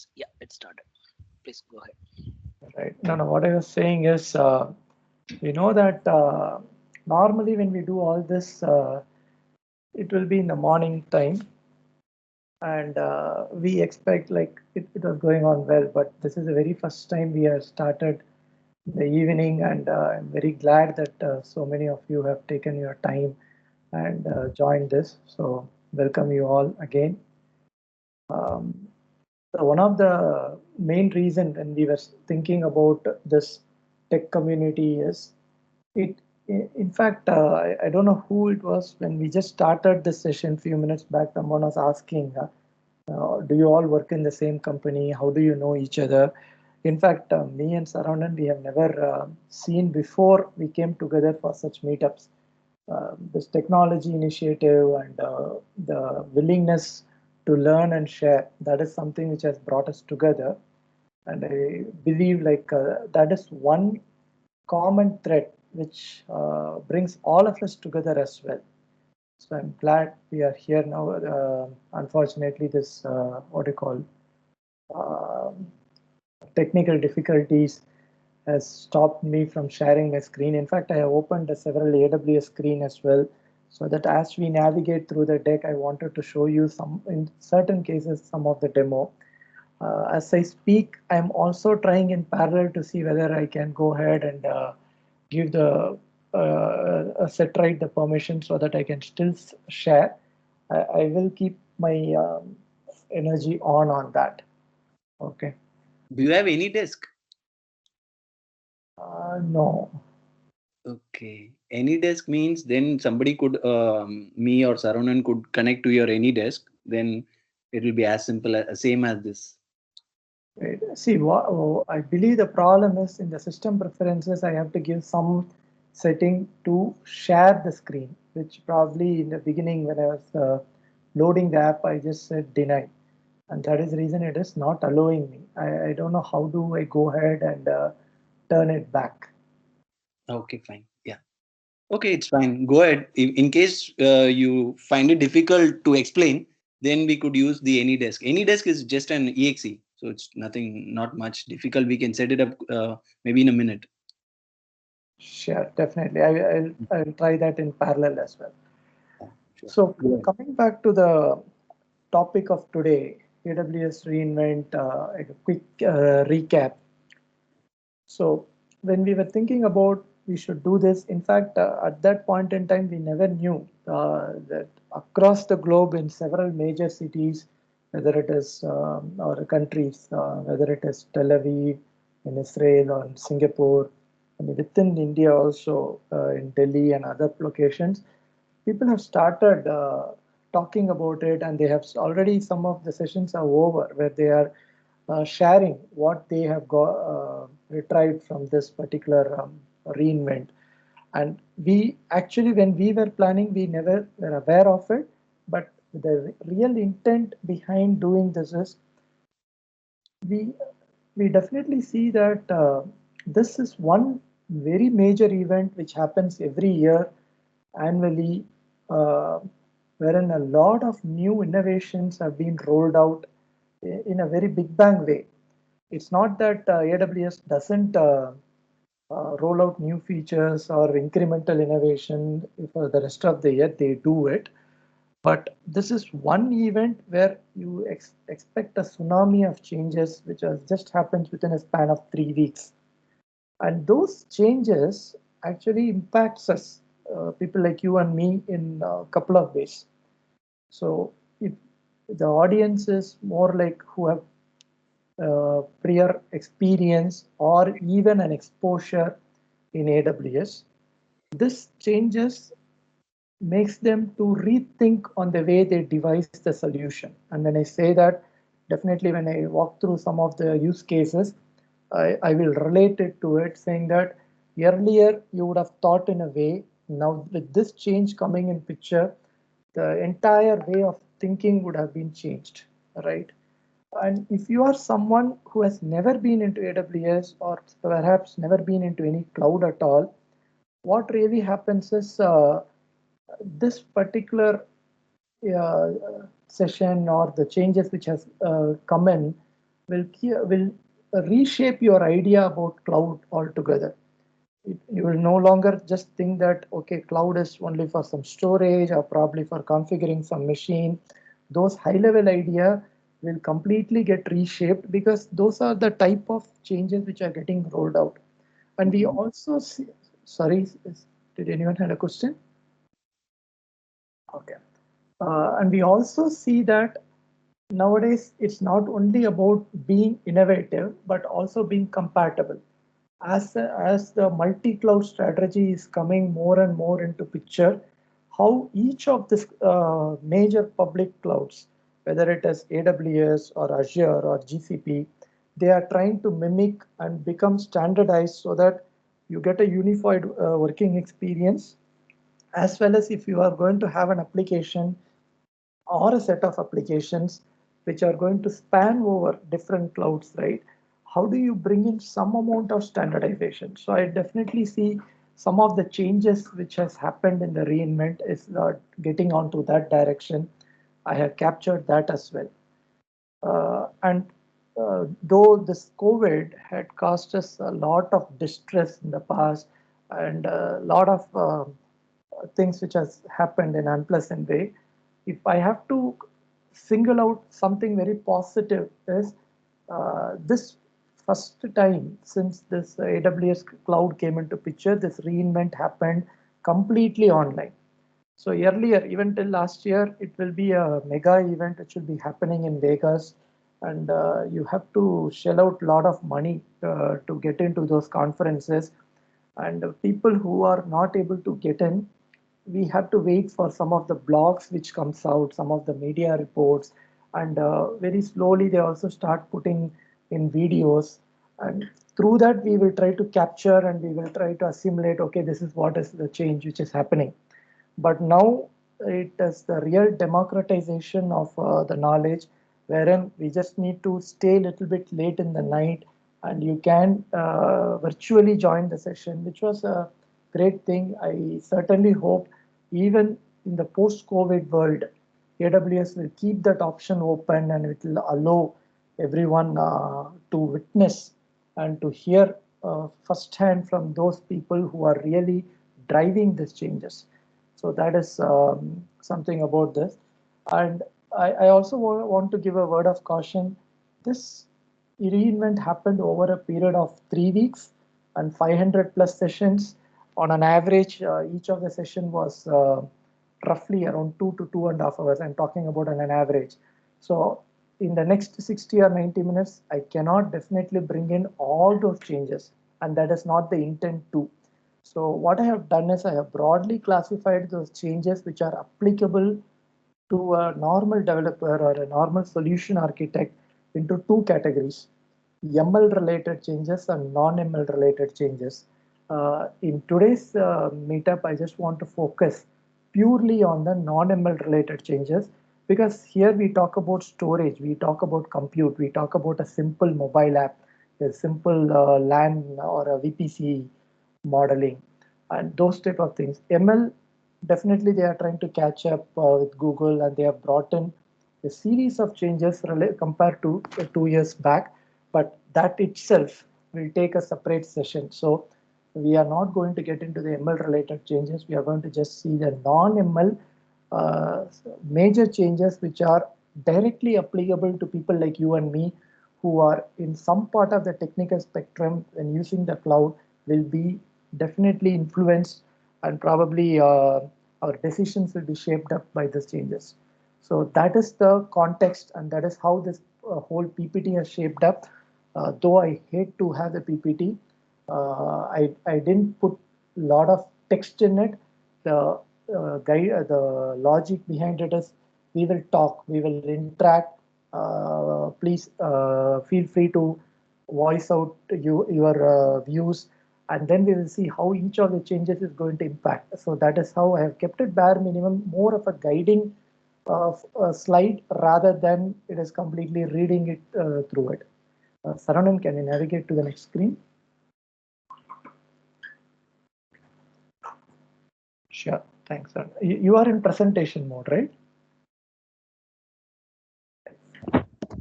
meetups. Yeah, it started. Please go ahead. Right. No, what I was saying is, we know that normally when we do all this, it will be in the morning time, and we expect like it was going on well, but this is the very first time we have started in the evening, and I'm very glad that so many of you have taken your time and joined this. So welcome you all again. Um, so one of the main reason when we were thinking about this tech community is it. In fact, I don't know who it was when we just started this session a few minutes back. Someone was asking, do you all work in the same company? How do you know each other? In fact, me and Saranan, we have never seen before we came together for such meetups. This technology initiative and the willingness to learn and share, that is something which has brought us together. And I believe like that is one common thread which brings all of us together as well. So I'm glad we are here now. Unfortunately, this what do you call uh, technical difficulties has stopped me from sharing my screen. In fact, I have opened several AWS screen as well, so that as we navigate through the deck, I wanted to show you some, in certain cases, some of the demo. As I speak, I'm also trying in parallel to see whether I can go ahead and give the set right the permission so that I can still share. I will keep my energy on that. Okay. Do you have any desk? No. Okay. Any desk means then somebody could, me or Sarunan could connect to your any desk. Then it will be as simple as same as this. Right. See, I believe the problem is in the system preferences. I have to give some setting to share the screen, which probably in the beginning when I was loading the app, I just said deny, and that is the reason it is not allowing me. I don't know how do I go ahead and turn it back. Okay, fine. Yeah. Okay, it's fine. Go ahead. In case you find it difficult to explain, then we could use the any desk. Any desk is just an exe, so it's nothing, not much difficult. We can set it up maybe in a minute. Sure, definitely. I'll try that in parallel as well. Yeah, sure. So coming back to the topic of today, AWS reinvent, a quick recap. So when we were thinking about we should do this, in fact, at that point in time, we never knew that across the globe in several major cities, whether it is or countries, whether it is Tel Aviv in Israel or in Singapore, and within India also in Delhi and other locations, people have started talking about it, and they have already, some of the sessions are over where they are sharing what they have got retrieved from this particular reinvent. And we actually, when we were planning, we never were aware of it, but the real intent behind doing this is we we definitely see that this is one very major event which happens every year annually, uh, wherein a lot of new innovations have been rolled out in a very big bang way. It's not that AWS doesn't roll out new features or incremental innovation for the rest of the year. They do it. But this is one event where you expect a tsunami of changes, which has just happened within a span of 3 weeks. And those changes actually impacts us, people like you and me, in a couple of ways. So if the audience is more like who have prior experience or even an exposure in AWS, this changes makes them to rethink on the way they devise the solution. And when I say that, definitely when I walk through some of the use cases, I will relate it to it, saying that earlier you would have thought in a way, now with this change coming in picture, the entire way of thinking would have been changed, right? And if you are someone who has never been into AWS or perhaps never been into any cloud at all, what really happens is this particular session or the changes which has come in will reshape your idea about cloud altogether. You will no longer just think that, okay, cloud is only for some storage or probably for configuring some machine. Those high level idea will completely get reshaped because those are the type of changes which are getting rolled out. And we also see, sorry, did anyone have a question? Okay. And we also see that nowadays it's not only about being innovative, but also being compatible. As the multi-cloud strategy is coming more and more into picture, how each of these major public clouds, whether it is AWS or Azure or GCP, they are trying to mimic and become standardized so that you get a unified working experience, as well as if you are going to have an application or a set of applications which are going to span over different clouds, right? How do you bring in some amount of standardization? So I definitely see some of the changes which has happened in the reinvent is getting onto that direction. I have captured that as well. And though this COVID had caused us a lot of distress in the past and a lot of things which has happened in unpleasant way, if I have to single out something very positive is this first time since this AWS cloud came into picture, this reinvent happened completely online. So earlier, even till last year, it will be a mega event which will be happening in Vegas, and you have to shell out a lot of money to get into those conferences. And people who are not able to get in, we have to wait for some of the blogs which comes out, some of the media reports, and very slowly they also start putting in videos. And through that, we will try to capture and we will try to assimilate. Okay, this is what is the change which is happening. But now it is the real democratization of the knowledge, wherein we just need to stay a little bit late in the night and you can virtually join the session, which was a great thing. I certainly hope even in the post-COVID world, AWS will keep that option open and it will allow everyone to witness and to hear firsthand from those people who are really driving these changes. So that is something about this. And I also want to give a word of caution. This reinvent happened over a period of 3 weeks and 500 plus sessions. On an average, each of the session was roughly around 2 to 2.5 hours. I'm talking about on an average. So in the next 60 or 90 minutes, I cannot definitely bring in all those changes. And that is not the intent to. So what I have done is I have broadly classified those changes which are applicable to a normal developer or a normal solution architect into two categories: ML related changes and non-ML related changes. In today's meetup, I just want to focus purely on the non-ML related changes, because here we talk about storage, we talk about compute, we talk about a simple mobile app, a simple LAN or a VPC modeling and those type of things. ML, definitely they are trying to catch up with Google, and they have brought in a series of changes compared to 2 years back, but that itself will take a separate session. So we are not going to get into the ML related changes. We are going to just see the non-ML uh, major changes which are directly applicable to people like you and me, who are in some part of the technical spectrum when using the cloud, will be definitely influenced, and probably our decisions will be shaped up by these changes. So that is the context, and that is how this whole PPT has shaped up. Though I hate to have the PPT, I didn't put a lot of text in it. The logic behind it is we will talk, we will interact. Please feel free to voice out your views, and then we will see how each of the changes is going to impact. So that is how I have kept it bare minimum, more of a guiding slide rather than it is completely reading it through it. Saranan, can you navigate to the next screen? Sure, thanks. You are in presentation mode, right?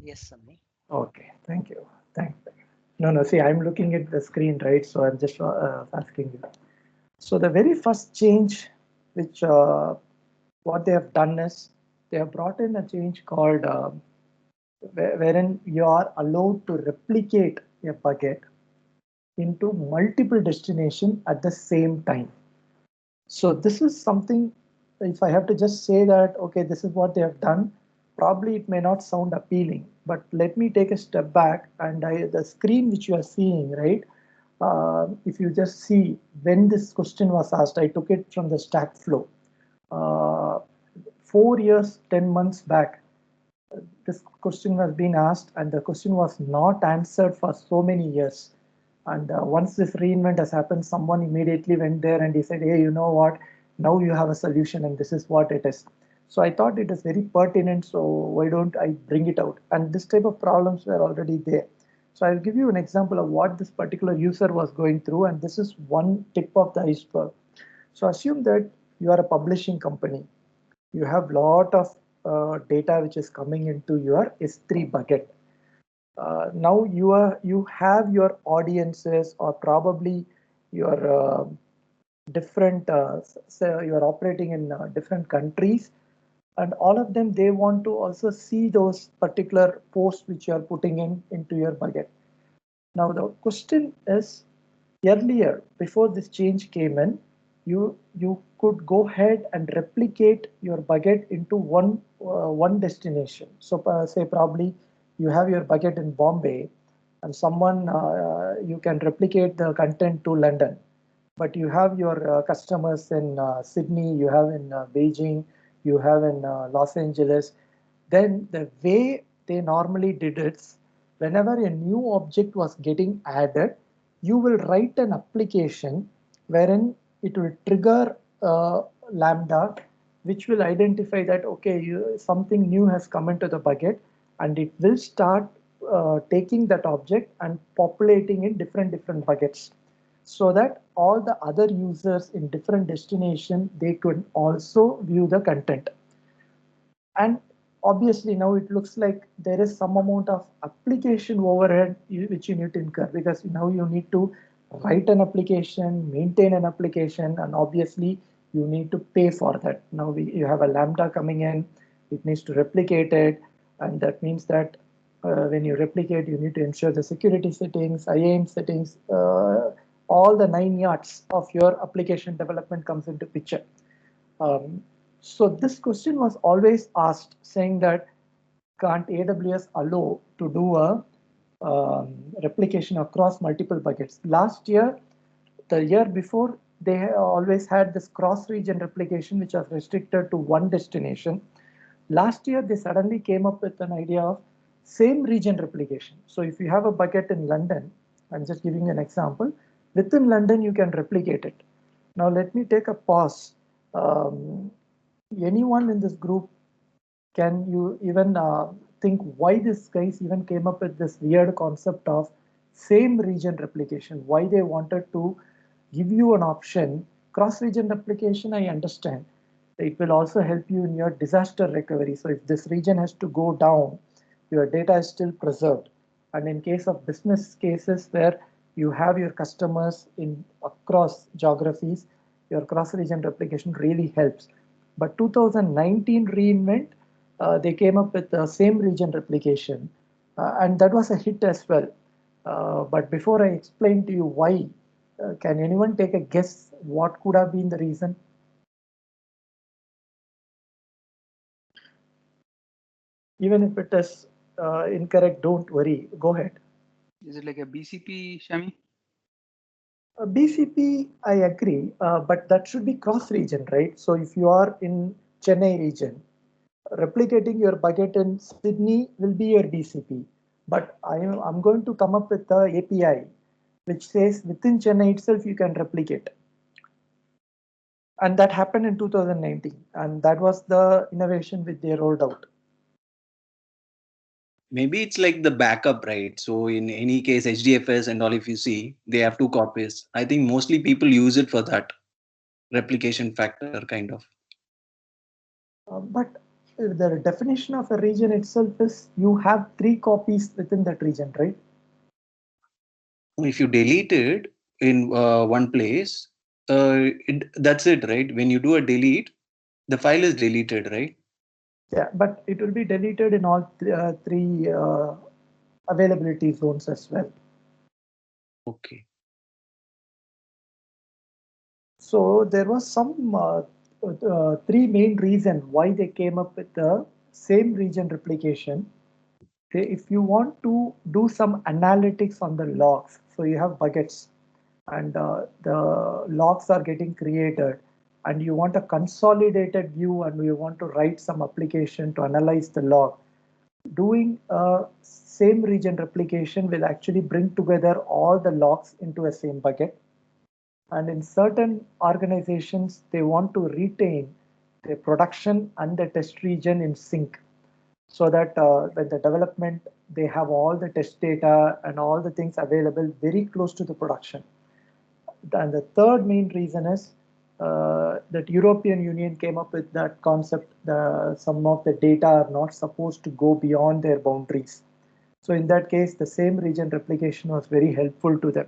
Yes, Shammy. Okay, thank you. Thanks. No, see, I'm looking at the screen, right? So I'm just asking you. So the very first change, which what they have done is they have brought in a change called wherein you are allowed to replicate a bucket into multiple destinations at the same time. So this is something, if I have to just say that, okay, this is what they have done, probably it may not sound appealing, but let me take a step back and the screen which you are seeing, right? If you just see when this question was asked, I took it from the Stack Flow. Uh, 4 years, 10 months back, this question was being asked and the question was not answered for so many years. And once this reinvent has happened, someone immediately went there and he said, hey, you know what? Now you have a solution and this is what it is. So I thought it is very pertinent. So why don't I bring it out? And this type of problems were already there. So I'll give you an example of what this particular user was going through. And this is one tip of the iceberg. So assume that you are a publishing company. You have lot of data which is coming into your S3 bucket. Now you have your audiences or probably your different so you are operating in different countries, and all of them, they want to also see those particular posts which you are putting in into your bucket. Now the question is, earlier before this change came in, you could go ahead and replicate your bucket into one destination. So say probably you have your bucket in Bombay, and someone you can replicate the content to London, but you have your customers in Sydney, you have in Beijing, you have in Los Angeles. Then the way they normally did it, whenever a new object was getting added, you will write an application wherein it will trigger Lambda, which will identify that, okay, something new has come into the bucket, and it will start taking that object and populating in different buckets, so that all the other users in different destination, they could also view the content. And obviously now it looks like there is some amount of application overhead which you need to incur, because now you need to write an application, maintain an application, and obviously you need to pay for that. Now you have a Lambda coming in, it needs to replicate it, and that means that when you replicate, you need to ensure the security settings, IAM settings, all the 9 yards of your application development comes into picture. So this question was always asked, saying that can't AWS allow to do a replication across multiple buckets? Last year, the year before, they always had this cross-region replication, which was restricted to one destination. Last year, they suddenly came up with an idea of same region replication. So if you have a bucket in London, I'm just giving an example, within London, you can replicate it. Now let me take a pause. Um, Anyone in this group, can you even think why these guys even came up with this weird concept of same region replication? Why they wanted to give you an option? Cross region replication, I understand. It will also help you in your disaster recovery. So if this region has to go down, your data is still preserved. And in case of business cases where you have your customers in across geographies, your cross region replication really helps. But 2019 reinvent, they came up with the same region replication, and that was a hit as well. But before I explain to you why, can anyone take a guess what could have been the reason? Even if it is incorrect, don't worry. Go ahead. Is it like a BCP, Shammy? BCP, I agree, but that should be cross-region, right? So if you are in Chennai region, replicating your bucket in Sydney will be your BCP. But I'm going to come up with the API which says within Chennai itself you can replicate. And that happened in 2019. And that was the innovation which they rolled out. Maybe it's like the backup, right? So in any case, HDFS and all, if you see, they have two copies. I think mostly people use it for that replication factor, kind of. But the definition of a region itself is you have 3 copies within that region, right? If you delete it in one place, that's it, right? When you do a delete, the file is deleted, right? Yeah, but it will be deleted in all three availability zones as well. Okay. So there was some 3 main reasons why they came up with the same region replication. If you want to do some analytics on the logs, so you have buckets and the logs are getting created and you want a consolidated view and you want to write some application to analyze the log, doing a same region replication will actually bring together all the logs into a same bucket. And in certain organizations, they want to retain their production and the test region in sync so that when the development, they have all the test data and all the things available very close to the production. And the third main reason is that European Union came up with that concept. Some of the data are not supposed to go beyond their boundaries. So in that case, the same region replication was very helpful to them.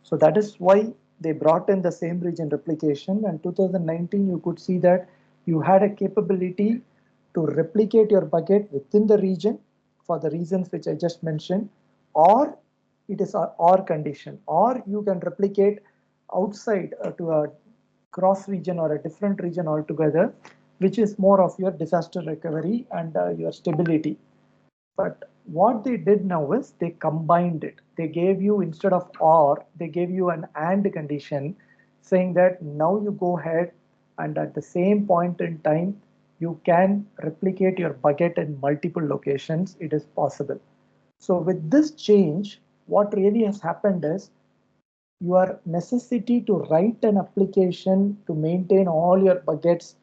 So that is why they brought in the same region replication. And 2019, you could see that you had a capability to replicate your bucket within the region for the reasons which I just mentioned, or it is an or condition, or you can replicate outside to a cross region or a different region altogether, which is more of your disaster recovery and your stability. But what they did now is they combined it. They gave you, instead of or, they gave you an and condition saying that now you go ahead and at the same point in time, you can replicate your bucket in multiple locations. It is possible. So with this change, what really has happened is your necessity to write an application to maintain all your buckets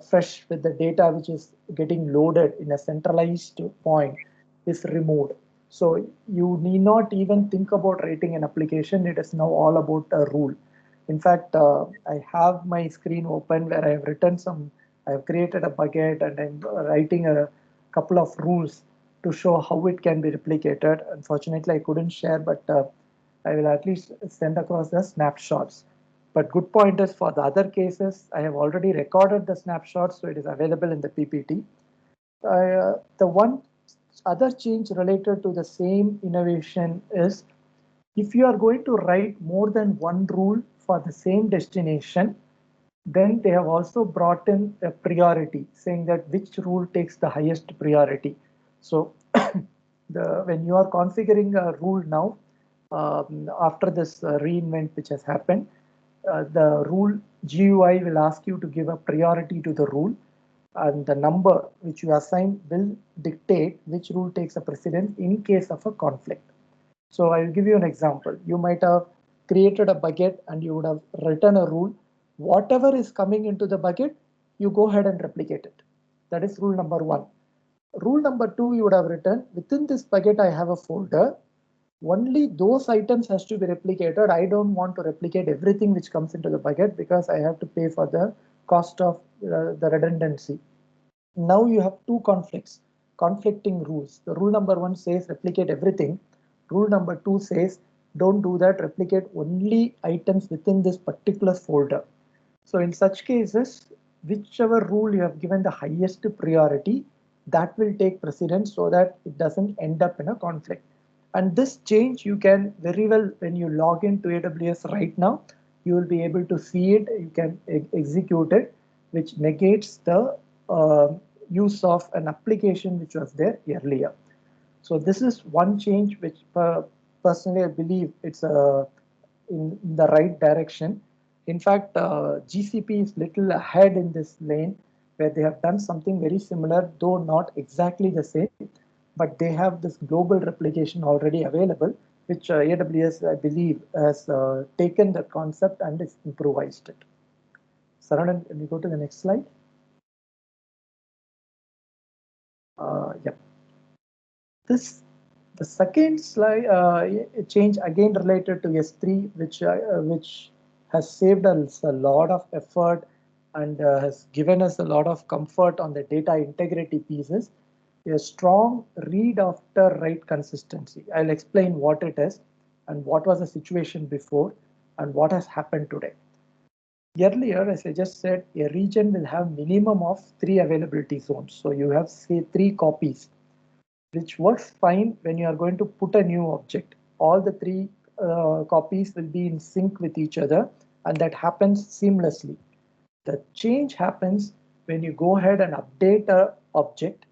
fresh with the data which is getting loaded in a centralized point is removed. So you need not even think about writing an application. It is now all about a rule. In fact, I have my screen open where I have written I have created a bucket and I'm writing a couple of rules to show how it can be replicated. Unfortunately, I couldn't share, but I will at least send across the snapshots. But good point is for the other cases, I have already recorded the snapshots, so it is available in the PPT. The one other change related to the same innovation is if you are going to write more than one rule for the same destination, then they have also brought in a priority saying that which rule takes the highest priority. So when you are configuring a rule now, after this reinvent which has happened, the rule GUI will ask you to give a priority to the rule, and the number which you assign will dictate which rule takes a precedence in case of a conflict. So I'll give you an example. You might have created a bucket and you would have written a rule. Whatever is coming into the bucket, you go ahead and replicate it. That is rule number 1. Rule number 2, you would have written within this bucket, I have a folder. Only those items has to be replicated. I don't want to replicate everything which comes into the bucket because I have to pay for the cost of the redundancy. Now you have two conflicting rules. The rule number 1 says replicate everything. Rule number 2 says don't do that, replicate only items within this particular folder. So in such cases, whichever rule you have given the highest priority, that will take precedence so that it doesn't end up in a conflict. And this change you can very well, when you log into AWS right now, you will be able to see it, you can execute it, which negates the use of an application which was there earlier. So this is one change which personally I believe it's in the right direction. In fact, GCP is little ahead in this lane where they have done something very similar, though not exactly the same, but they have this global replication already available, which AWS, I believe, has taken the concept and has improvised it. Saranan, can we go to the next slide? Yeah. The second slide change again related to S3, which has saved us a lot of effort and has given us a lot of comfort on the data integrity pieces. A strong read after write consistency. I'll explain what it is and what was the situation before and what has happened today. Earlier, as I just said, a region will have minimum of 3 availability zones. So you have say 3 copies, which works fine when you are going to put a new object. All the 3 copies will be in sync with each other, and that happens seamlessly. The change happens when you go ahead and update a object,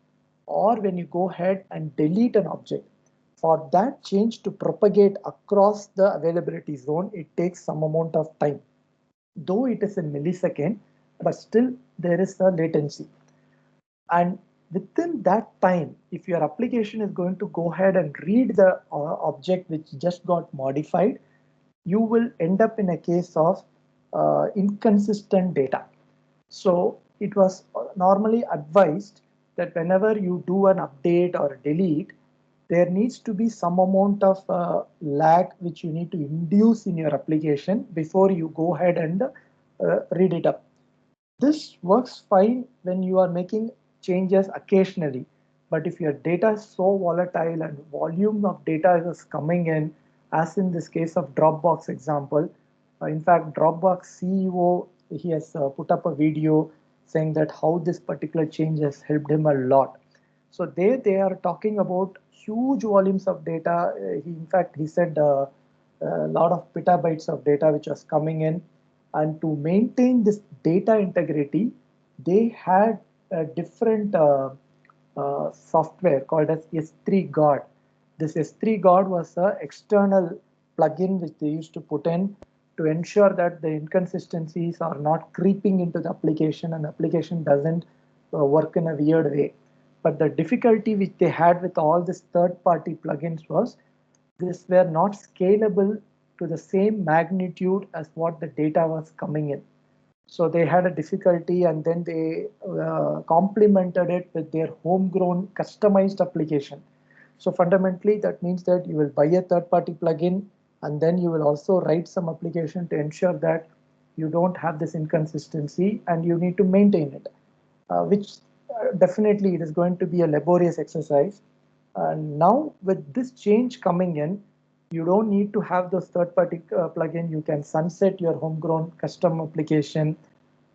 or when you go ahead and delete an object. For that change to propagate across the availability zone, it takes some amount of time. Though it is in millisecond, but still there is a latency. And within that time, if your application is going to go ahead and read the object which just got modified, you will end up in a case of inconsistent data. So it was normally advised that whenever you do an update or delete, there needs to be some amount of lag which you need to induce in your application before you go ahead and read it up. This works fine when you are making changes occasionally, but if your data is so volatile and volume of data is coming in, as in this case of Dropbox example, in fact, Dropbox CEO, he has put up a video saying that how this particular change has helped him a lot. So they are talking about huge volumes of data. In fact, he said a lot of petabytes of data which was coming in, and to maintain this data integrity, they had a different software called as S3 Guard. This S3 Guard was an external plugin which they used to put in to ensure that the inconsistencies are not creeping into the application and the application doesn't work in a weird way. But the difficulty which they had with all these third-party plugins was these were not scalable to the same magnitude as what the data was coming in. So they had a difficulty, and then they complemented it with their homegrown customized application. So fundamentally, that means that you will buy a third-party plugin, and then you will also write some application to ensure that you don't have this inconsistency, and you need to maintain it, which definitely it is going to be a laborious exercise. And now with this change coming in, you don't need to have those third-party plugin. You can sunset your homegrown custom application.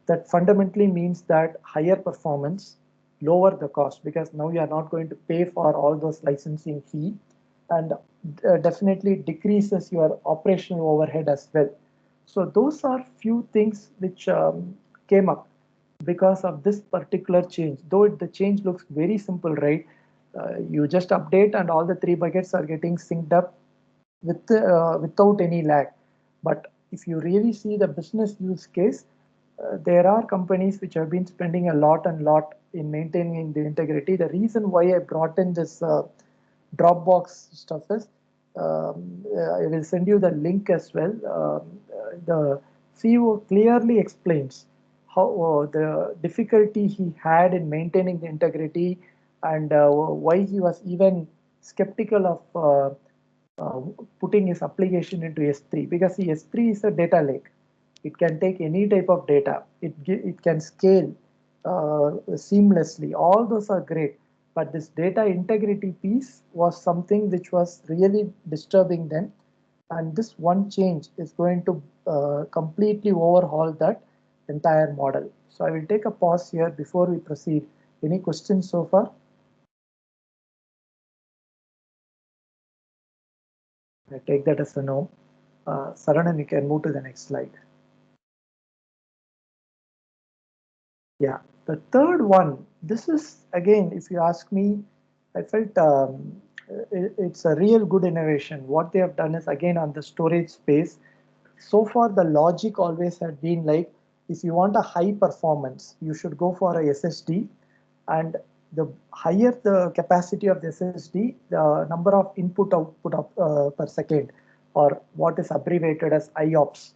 That fundamentally means that higher performance, lower the cost, because now you are not going to pay for all those licensing fee, and definitely decreases your operational overhead as well. So those are few things which came up because of this particular change. Though the change looks very simple, right? You just update and all the 3 buckets are getting synced up without any lag. But if you really see the business use case, there are companies which have been spending a lot in maintaining the integrity. The reason why I brought in this Dropbox stuff is I will send you the link as well. The CEO clearly explains how the difficulty he had in maintaining the integrity, and why he was even skeptical of putting his application into S3, because the S3 is a data lake. It can take any type of data. It can scale seamlessly. All those are great. But this data integrity piece was something which was really disturbing them. And this one change is going to completely overhaul that entire model. So I will take a pause here before we proceed. Any questions so far? I take that as a no. Saranan, you can move to the next slide. Yeah, the third one, this is again, if you ask me, I felt it's a real good innovation. What they have done is again on the storage space. So far, the logic always had been like, if you want a high performance, you should go for a SSD, and the higher the capacity of the SSD, the number of input output per second, or what is abbreviated as IOPS,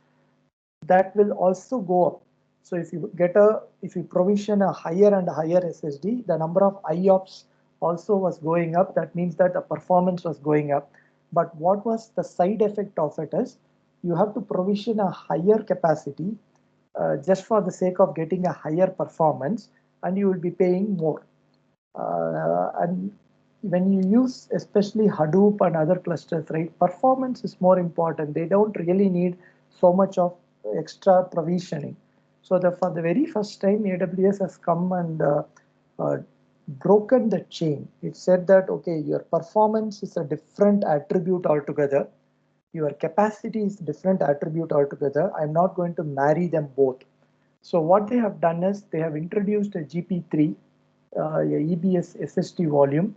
that will also go up. So if you provision a higher and higher SSD, the number of IOPS also was going up. That means that the performance was going up. But what was the side effect of it is, you have to provision a higher capacity just for the sake of getting a higher performance, and you will be paying more. And when you use especially Hadoop and other clusters, right, performance is more important. They don't really need so much of extra provisioning. So for the very first time, AWS has come and uh, broken the chain. It said that, okay, your performance is a different attribute altogether. Your capacity is different attribute altogether. I'm not going to marry them both. So what they have done is they have introduced a GP3, a EBS SSD volume,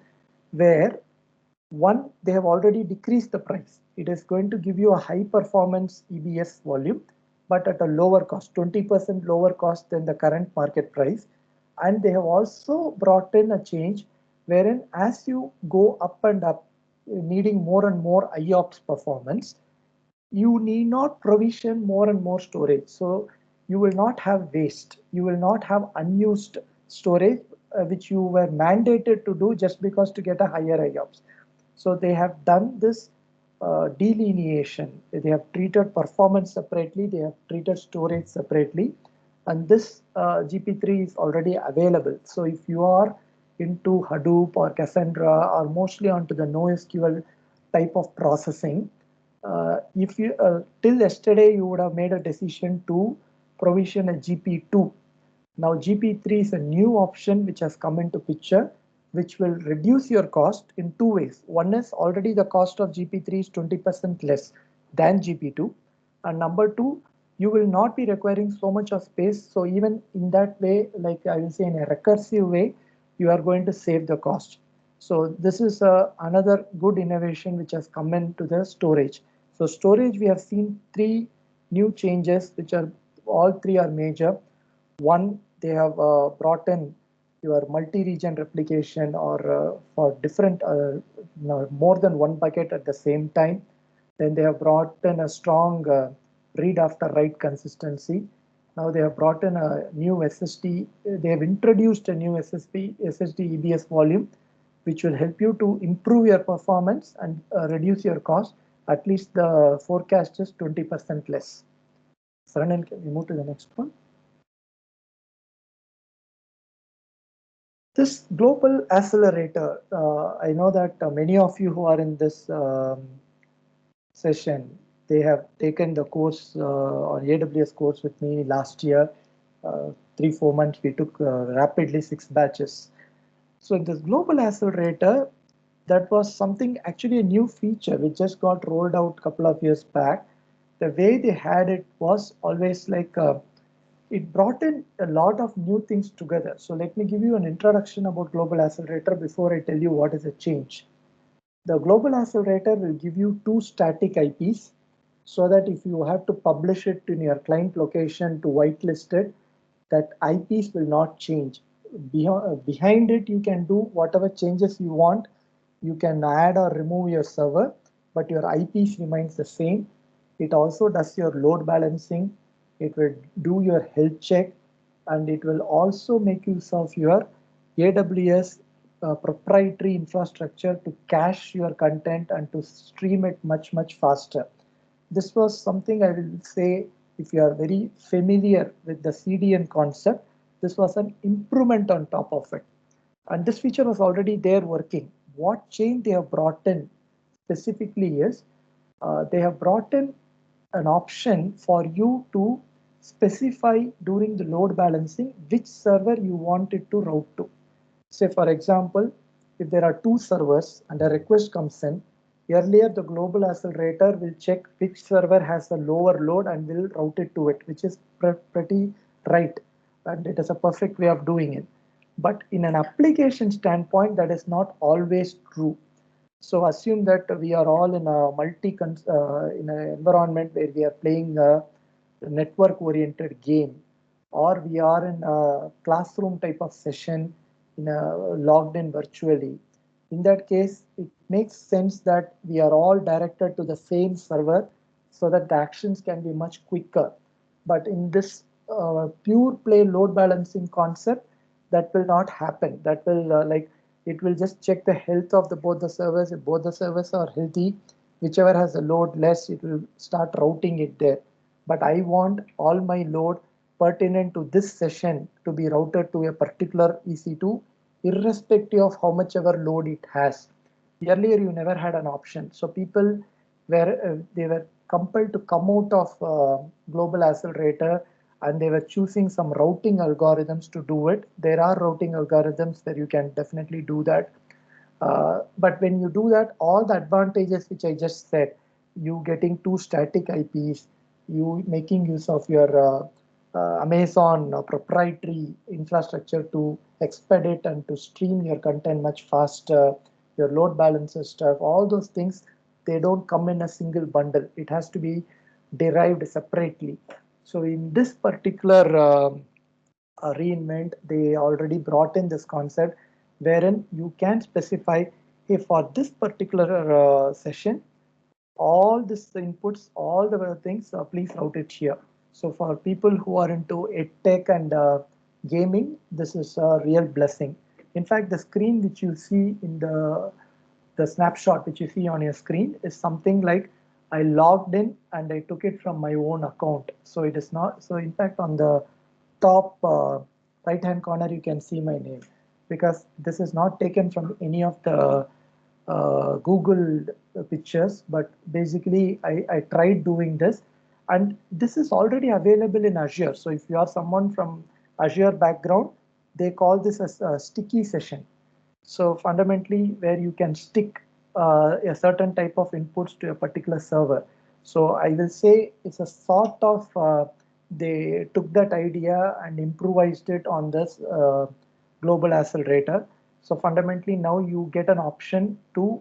where one, they have already decreased the price. It is going to give you a high performance EBS volume, but at a lower cost, 20% lower cost than the current market price. And they have also brought in a change wherein as you go up and up, needing more and more IOPS performance, you need not provision more and more storage. So you will not have waste. You will not have unused storage, which you were mandated to do just because to get a higher IOPS. So they have done this delineation. They have treated performance separately. They have treated storage separately. And this GP3 is already available. So if you are into Hadoop or Cassandra or mostly onto the NoSQL type of processing, if you till yesterday you would have made a decision to provision a GP2. Now GP3 is a new option which has come into picture, which will reduce your cost in two ways. One is already the cost of GP3 is 20% less than GP2, and number two, you will not be requiring so much of space. So even in that way, like I will say in a recursive way, you are going to save the cost. So this is another good innovation which has come into the storage. So storage, we have seen three new changes, which are all three are major. One, they have brought in your multi-region replication or for different, more than one bucket at the same time. Then they have brought in a strong read after write consistency. Now they have brought in a new SSD. They have introduced a new SSD EBS volume, which will help you to improve your performance and reduce your cost. At least the forecast is 20% less. Saranan, can we move to the next one? This global accelerator, I know that many of you who are in this session, they have taken the course on AWS course with me last year. 3-4 months, we took rapidly 6 batches. So this global accelerator, that was something actually a new feature which just got rolled out a couple of years back. The way they had it was always like it brought in a lot of new things together. So let me give you an introduction about Global Accelerator before I tell you what is a change. The Global Accelerator will give you 2 static IPs so that if you have to publish it in your client location to whitelist it, that IPs will not change. Behind it, you can do whatever changes you want. You can add or remove your server, but your IPs remains the same. It also does your load balancing. It will do your health check, and it will also make use of your AWS proprietary infrastructure to cache your content and to stream it much, much faster. This was something I will say, if you are very familiar with the CDN concept, this was an improvement on top of it. And this feature was already there working. What change they have brought in specifically is they have brought in an option for you to specify during the load balancing which server you want it to route to. Say, for example, if there are 2 servers and a request comes in, earlier the global accelerator will check which server has a lower load and will route it to it, which is pretty right. And it is a perfect way of doing it. But in an application standpoint, that is not always true. So assume that we are all in a in an environment where we are playing a network-oriented game, or we are in a classroom type of session logged in virtually. In that case, it makes sense that we are all directed to the same server so that the actions can be much quicker. But in this pure play load balancing concept, that will not happen. That will it will just check the health of both the servers. If both the servers are healthy, whichever has a load less, it will start routing it there. But I want all my load pertinent to this session to be routed to a particular EC2, irrespective of how much ever load it has. Earlier, you never had an option. So people they were compelled to come out of global accelerator, and they were choosing some routing algorithms to do it. There are routing algorithms where you can definitely do that. But when you do that, all the advantages which I just said, you getting two static IPs, you making use of your Amazon proprietary infrastructure to expedite and to stream your content much faster, your load balancer stuff, all those things, they don't come in a single bundle. It has to be derived separately. So in this particular reinvent, they already brought in this concept wherein you can specify, hey, for this particular session, all these inputs, all the things, please route it here. So for people who are into edtech and gaming, this is a real blessing. In fact, the screen which you see in the snapshot which you see on your screen is something like I logged in and I took it from my own account. So it is not, so in fact on the top right hand corner you can see my name, because this is not taken from any of the Google pictures, but basically I tried doing this, and this is already available in Azure. So if you are someone from Azure background, they call this as a sticky session. So fundamentally, where you can stick a certain type of inputs to a particular server. So I will say it's a sort of they took that idea and improvised it on this global accelerator. So fundamentally, now you get an option to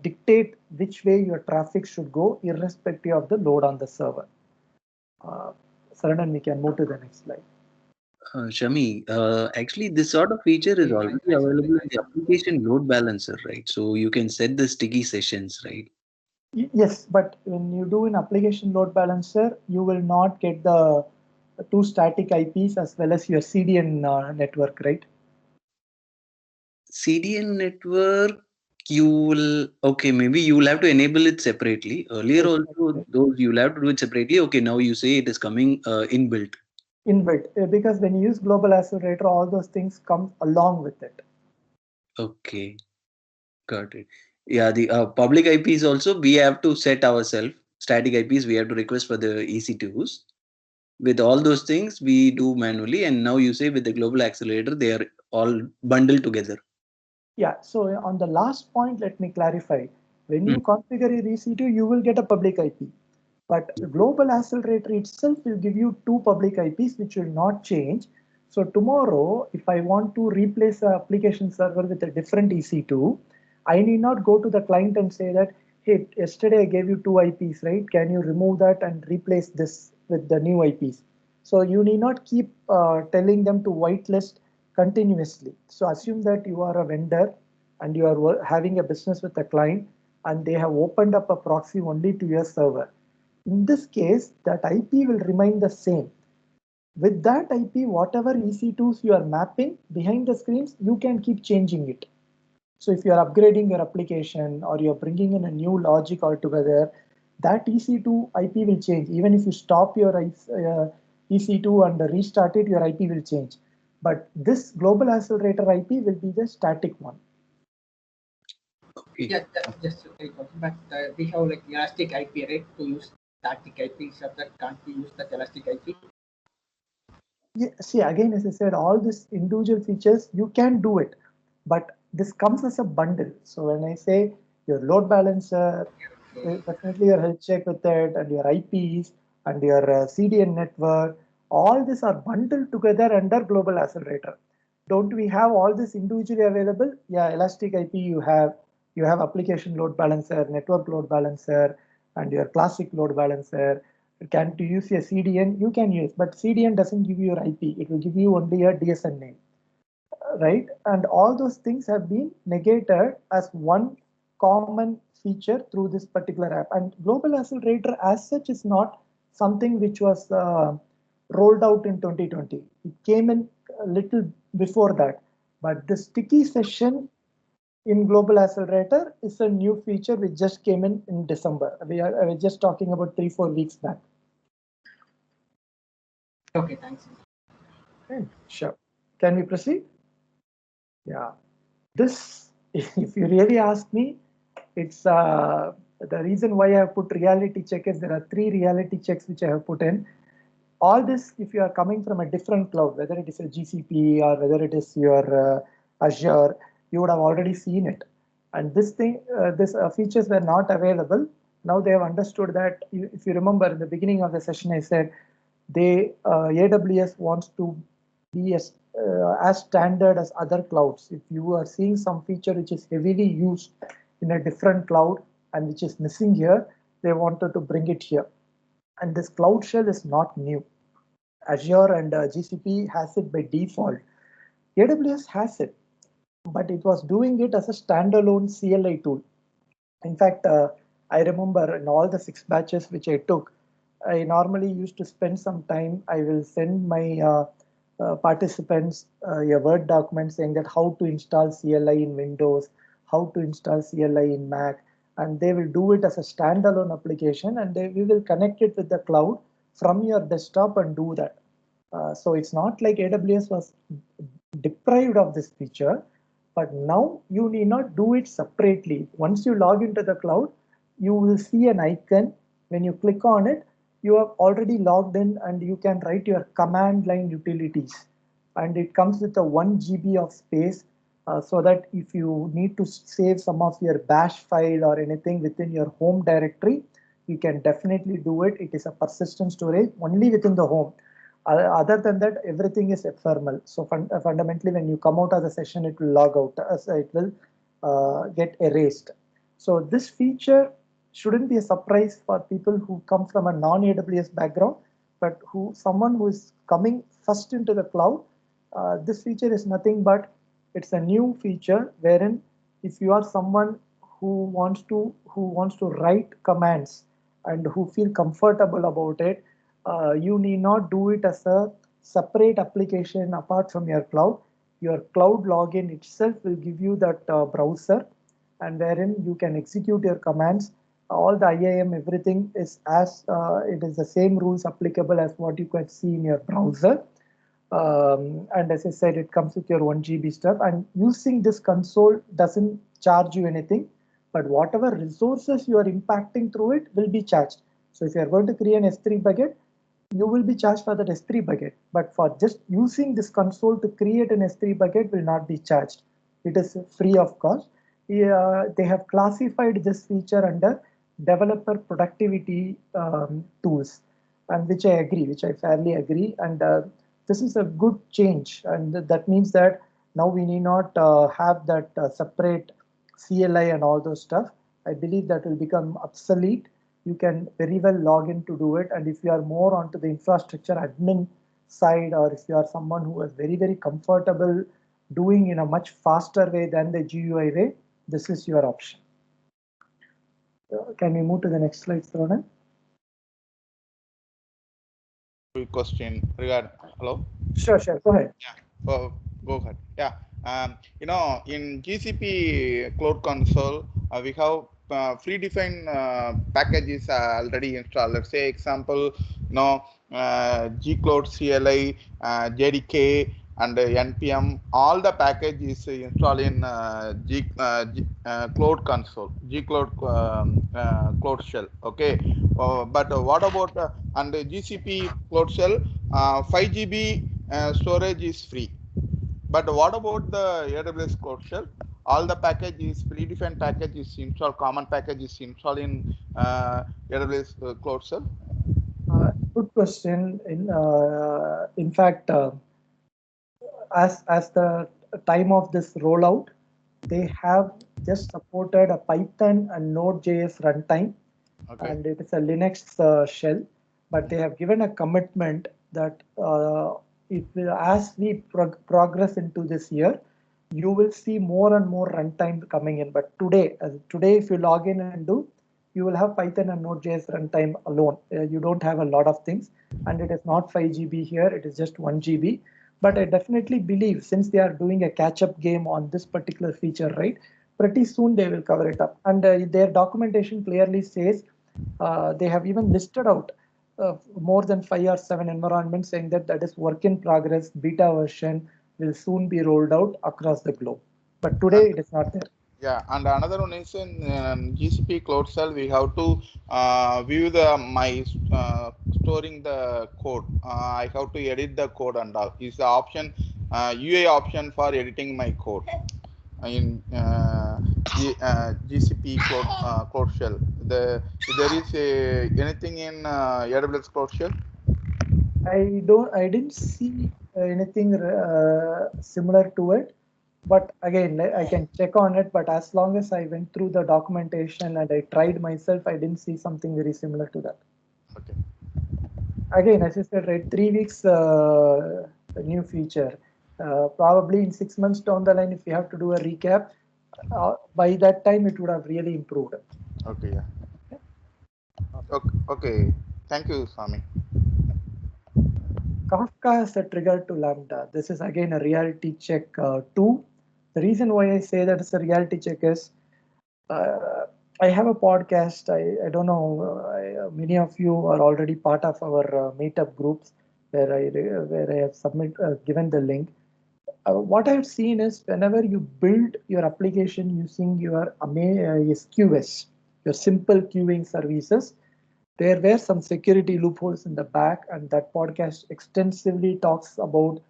dictate which way your traffic should go, irrespective of the load on the server. Saranan, we can move to the next slide. Shami, actually, this sort of feature is already available in the application load balancer, right? So you can set the sticky sessions, right? Yes, but when you do an application load balancer, you will not get the two static IPs as well as your CDN network, right? CDN network, you will, okay, maybe you will have to enable it separately. Earlier Yes, also, those you will have to do it separately. Okay, now you say it is coming inbuilt. Inbuilt, because when you use global accelerator, all those things come along with it. Okay, got it. Yeah, the public IPs also, we have to set ourselves. Static IPs, we have to request for the EC2s. With all those things, we do manually. And now you say with the global accelerator, they are all bundled together. Yeah, so on the last point, let me clarify. When you configure your EC2, you will get a public IP. But global accelerator itself will give you two public IPs, which will not change. So tomorrow, if I want to replace an application server with a different EC2, I need not go to the client and say that, hey, yesterday I gave you two IPs, right? Can you remove that and replace this with the new IPs? So you need not keep telling them to whitelist continuously. So assume that you are a vendor and you are having a business with a client and they have opened up a proxy only to your server. In this case, that IP will remain the same. With that IP, whatever EC2s you are mapping behind the screens, you can keep changing it. So if you are upgrading your application or you're bringing in a new logic altogether, that EC2 IP will change. Even if you stop your EC2 and restart it, your IP will change. But this global accelerator IP will be the static one. Okay. Yeah, just but we have like elastic IP, right? To use static IP, so that can't be used that elastic IP. Yeah, see, again, as I said, all these individual features, you can do it, but this comes as a bundle. So when I say your load balancer, definitely your health check with it, and your IPs and your CDN network, all these are bundled together under global accelerator. Don't we have all this individually available? Yeah, elastic IP you have application load balancer, network load balancer, and your classic load balancer. Can to use a CDN, you can use, but CDN doesn't give you your IP. It will give you only a DSN name, right? And all those things have been negated as one common feature through this particular app. And global accelerator as such is not something which was rolled out in 2020. It came in a little before that. But the sticky session in global accelerator is a new feature which just came in December. I was just talking about 3-4 weeks back. Okay, thanks. Okay, sure. Can we proceed? Yeah. This, if you really ask me, it's the reason why I have put reality check is there are 3 reality checks which I have put in. All this, if you are coming from a different cloud, whether it is a GCP or whether it is your Azure, you would have already seen it. And this thing, this features were not available. Now they have understood that. If you remember in the beginning of the session, I said AWS wants to be as standard as other clouds. If you are seeing some feature which is heavily used in a different cloud and which is missing here, they wanted to bring it here. And this Cloud Shell is not new. Azure and GCP has it by default. AWS has it, but it was doing it as a standalone CLI tool. In fact, I remember in all the 6 batches which I took, I normally used to spend some time. I will send my participants a Word document saying that how to install CLI in Windows, how to install CLI in Mac, and they will do it as a standalone application, and we will connect it with the cloud from your desktop and do that. So it's not like AWS was deprived of this feature, but now you need not do it separately. Once you log into the cloud, you will see an icon. When you click on it, you have already logged in and you can write your command line utilities. And it comes with a 1 GB of space so that if you need to save some of your bash file or anything within your home directory, you can definitely do it. It is a persistent storage only within the home. Other than that, everything is ephemeral. So fundamentally, when you come out of the session, it will log out. It will get erased. So this feature shouldn't be a surprise for people who come from a non-AWS background, but someone who is coming first into the cloud. This feature is nothing but it's a new feature wherein if you are someone who wants to write commands and who feel comfortable about it, you need not do it as a separate application apart from your cloud. Your cloud login itself will give you that browser, and wherein you can execute your commands. All the IAM, everything is it is the same rules applicable as what you can see in your browser. And as I said, it comes with your 1 GB stuff. And using this console doesn't charge you anything, but whatever resources you are impacting through it will be charged. So if you are going to create an S3 bucket, you will be charged for that S3 bucket. But for just using this console to create an S3 bucket will not be charged. It is free of cost. They have classified this feature under developer productivity tools, and which I fairly agree. And this is a good change, and that means that now we need not have that separate CLI and all those stuff. I believe that will become obsolete. You can very well log in to do it. And if you are more onto the infrastructure admin side, or if you are someone who is very, very comfortable doing in a much faster way than the GUI way, this is your option. Can we move to the next slide, Ronan? Question regarding, hello? Sure, go ahead. Yeah, go ahead. Yeah, in GCP Cloud Console, we have predefined packages already installed. Let's say example, G-Cloud CLI, JDK, and NPM. All the packages installed in Cloud Console, G-Cloud Cloud Shell. Okay, but what about and GCP Cloud Shell? 5 GB storage is free. But what about the AWS Cloud Shell? All the packages, predefined packages installed, common packages installed in AWS Cloud Shell? Good question. In fact, as the time of this rollout, they have just supported a Python and Node.js runtime, Okay. and it is a Linux shell. But they have given a commitment that as we progress into this year, you will see more and more runtime coming in. But today, if you log in and do, you will have Python and Node.js runtime alone. You don't have a lot of things, and it is not 5 GB here. It is just 1 GB. But I definitely believe, since they are doing a catch-up game on this particular feature, right, pretty soon they will cover it up. And their documentation clearly says they have even listed out more than 5 or 7 environments saying that that is work in progress, beta version will soon be rolled out across the globe. But today it is not there. Yeah, and another one is in GCP Cloud Shell. We have to view my storing the code. I have to edit the code and all. Is the option UI option for editing my code in GCP Cloud Shell. There is anything in AWS Cloud Shell? I didn't see anything similar to it. But again, I can check on it. But as long as I went through the documentation and I tried myself, I didn't see something very similar to that. Okay. Again, as I said, right, 3 weeks new feature. Probably in 6 months down the line, if you have to do a recap, by that time it would have really improved. Okay. Yeah. Okay. Thank you, Swami. Kafka is a trigger to Lambda. This is again a reality check 2. The reason why I say that it's a reality check is I have a podcast. I don't know. Many of you are already part of our meetup groups where I have given the link. What I've seen is whenever you build your application using your SQS, your simple queuing services, there were some security loopholes in the back, and that podcast extensively talks about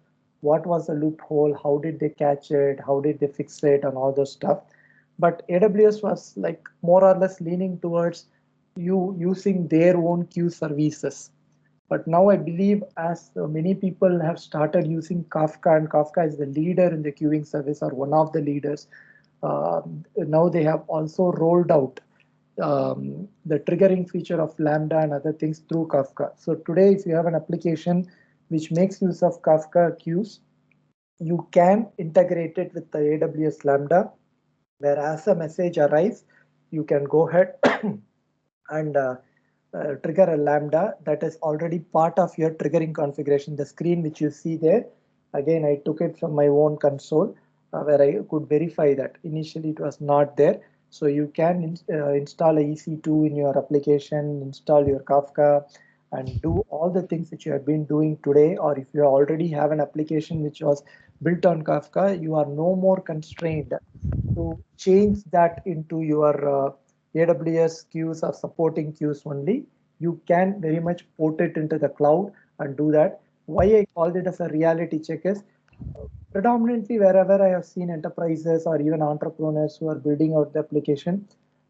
what was the loophole, how did they catch it, how did they fix it, and all those stuff. But AWS was like more or less leaning towards you using their own queue services. But now I believe as many people have started using Kafka, and Kafka is the leader in the queuing service or one of the leaders, now they have also rolled out the triggering feature of Lambda and other things through Kafka. So today, if you have an application which makes use of Kafka queues, you can integrate it with the AWS Lambda, where as a message arrives, you can go ahead and trigger a Lambda that is already part of your triggering configuration. The screen which you see there, again, I took it from my own console where I could verify that. Initially, it was not there. So you can install a EC2 in your application, install your Kafka, and do all the things that you have been doing today. Or if you already have an application which was built on Kafka, you are no more constrained to change that into your AWS queues or supporting queues only. You can very much port it into the cloud and do that. Why I called it as a reality check is predominantly wherever I have seen enterprises or even entrepreneurs who are building out the application,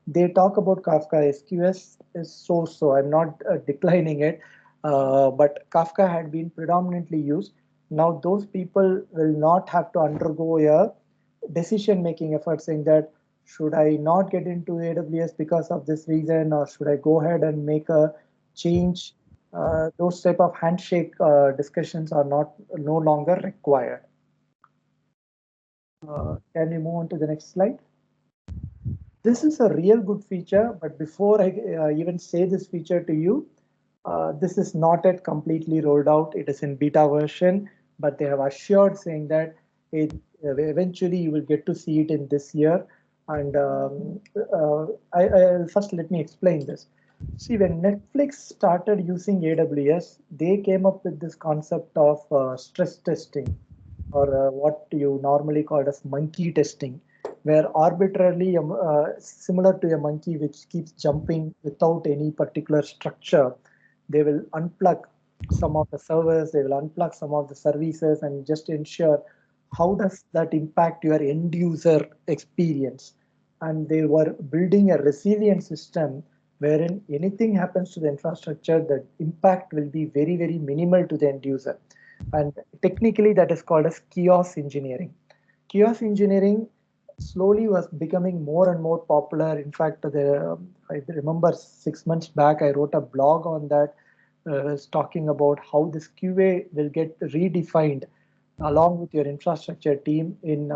they talk about Kafka. SQS is so. I'm not declining it, but Kafka had been predominantly used. Now those people will not have to undergo a decision-making effort saying that should I not get into AWS because of this reason, or should I go ahead and make a change? Those type of handshake discussions are no longer required. Can we move on to the next slide? This is a real good feature, but before I even say this feature to you, this is not yet completely rolled out. It is in beta version, but they have assured saying that eventually you will get to see it in this year. And first let me explain this. See, when Netflix started using AWS, they came up with this concept of stress testing, or what you normally call as monkey testing, where arbitrarily, similar to a monkey which keeps jumping without any particular structure, they will unplug some of the servers, they will unplug some of the services, and just ensure how does that impact your end user experience. And they were building a resilient system wherein anything happens to the infrastructure, the impact will be very, very minimal to the end user. And technically that is called as chaos engineering. Chaos engineering slowly was becoming more and more popular. In fact, I remember 6 months back, I wrote a blog on that, talking about how this QA will get redefined along with your infrastructure team in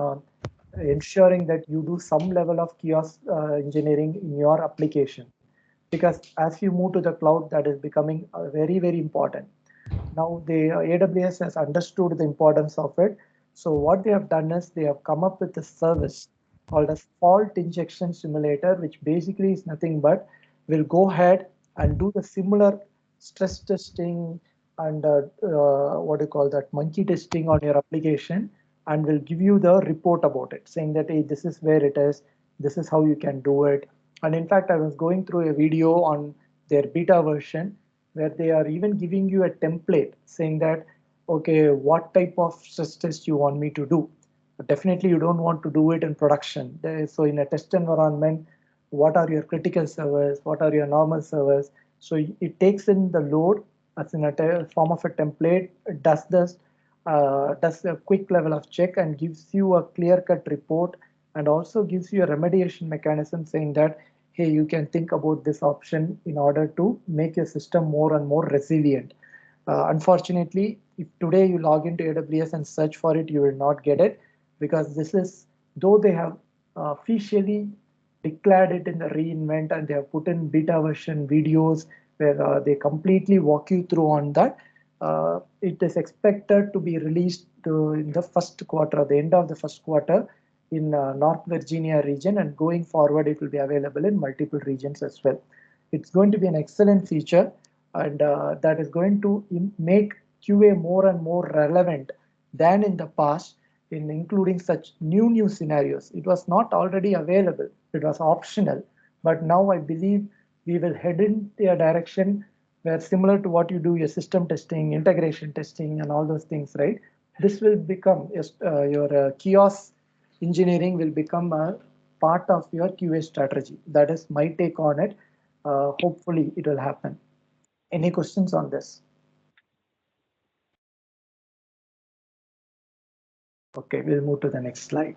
ensuring that you do some level of chaos engineering in your application. Because as you move to the cloud, that is becoming very, very important. Now the AWS has understood the importance of it. So what they have done is they have come up with a service called as fault injection simulator, which basically is nothing but will go ahead and do the similar stress testing and what do you call that, monkey testing on your application, and will give you the report about it, saying that, hey, this is where it is, this is how you can do it. And in fact, I was going through a video on their beta version where they are even giving you a template saying that, okay, what type of stress test you want me to do. But definitely you don't want to do it in production. So in a test environment, what are your critical servers, what are your normal servers? So it takes in the load as in a form of a template, does this, does a quick level of check and gives you a clear-cut report, and also gives you a remediation mechanism saying that, hey, you can think about this option in order to make your system more and more resilient. Unfortunately, if today you log into AWS and search for it, you will not get it, because this is, though they have officially declared it in the reinvent and they have put in beta version videos where they completely walk you through on that. It is expected to be released in the first quarter, the end of the first quarter in North Virginia region, and going forward it will be available in multiple regions as well. It's going to be an excellent feature, and that is going to make QA more and more relevant than in the past, in including such new scenarios. It was not already available, it was optional, but now I believe we will head in a direction where, similar to what you do, your system testing, integration testing, and all those things, right? This will become your kiosk engineering will become a part of your QA strategy. That is my take on it. Hopefully it will happen. Any questions on this? Okay, we'll move to the next slide.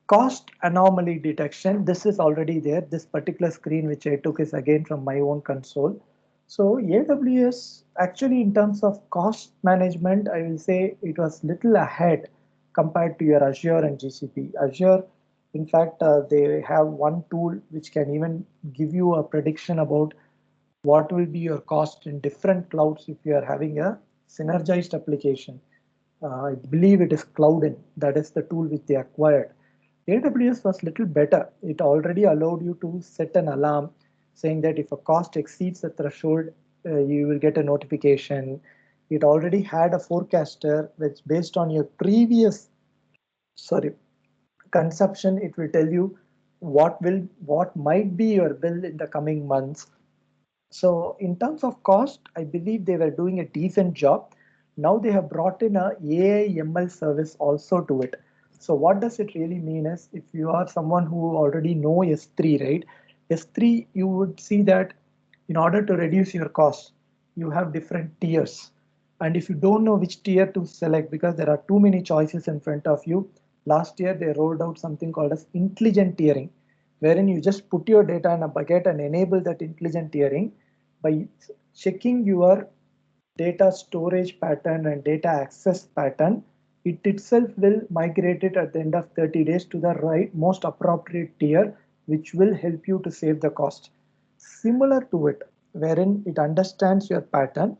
Cost anomaly detection. This is already there. This particular screen which I took is again from my own console. So AWS actually, in terms of cost management, I will say it was little ahead compared to your Azure and GCP. Azure, in fact, they have one tool which can even give you a prediction about what will be your cost in different clouds if you are having a synergized application. I believe it is Cloudin. That is the tool which they acquired. AWS was little better. It already allowed you to set an alarm saying that if a cost exceeds the threshold, you will get a notification. It already had a forecaster which, based on your previous consumption, it will tell you what might be your bill in the coming months. So in terms of cost, I believe they were doing a decent job. Now they have brought in a AI ML service also to it. So what does it really mean is, if you are someone who already know S3, right? S3, you would see that in order to reduce your cost, you have different tiers. And if you don't know which tier to select, because there are too many choices in front of you, last year they rolled out something called as intelligent tiering, wherein you just put your data in a bucket and enable that intelligent tiering by checking your data storage pattern and data access pattern. It itself will migrate it at the end of 30 days to the right most appropriate tier, which will help you to save the cost. Similar to it, wherein it understands your pattern,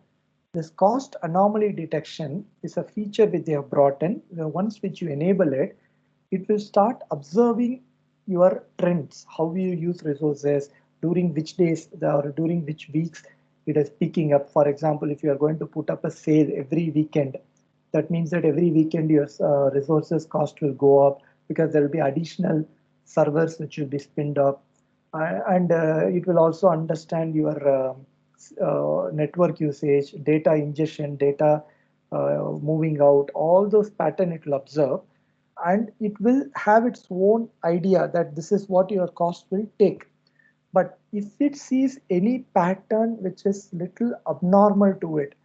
this cost anomaly detection is a feature which they have brought in. Once which you enable it, it will start observing your trends, how you use resources, during which days or during which weeks it is picking up. For example, if you are going to put up a sale every weekend, that means that every weekend your resources cost will go up, because there will be additional servers which will be spinned up. And it will also understand your network usage, data ingestion, data moving out, all those pattern it will observe, and it will have its own idea that this is what your cost will take. But if it sees any pattern which is little abnormal to it,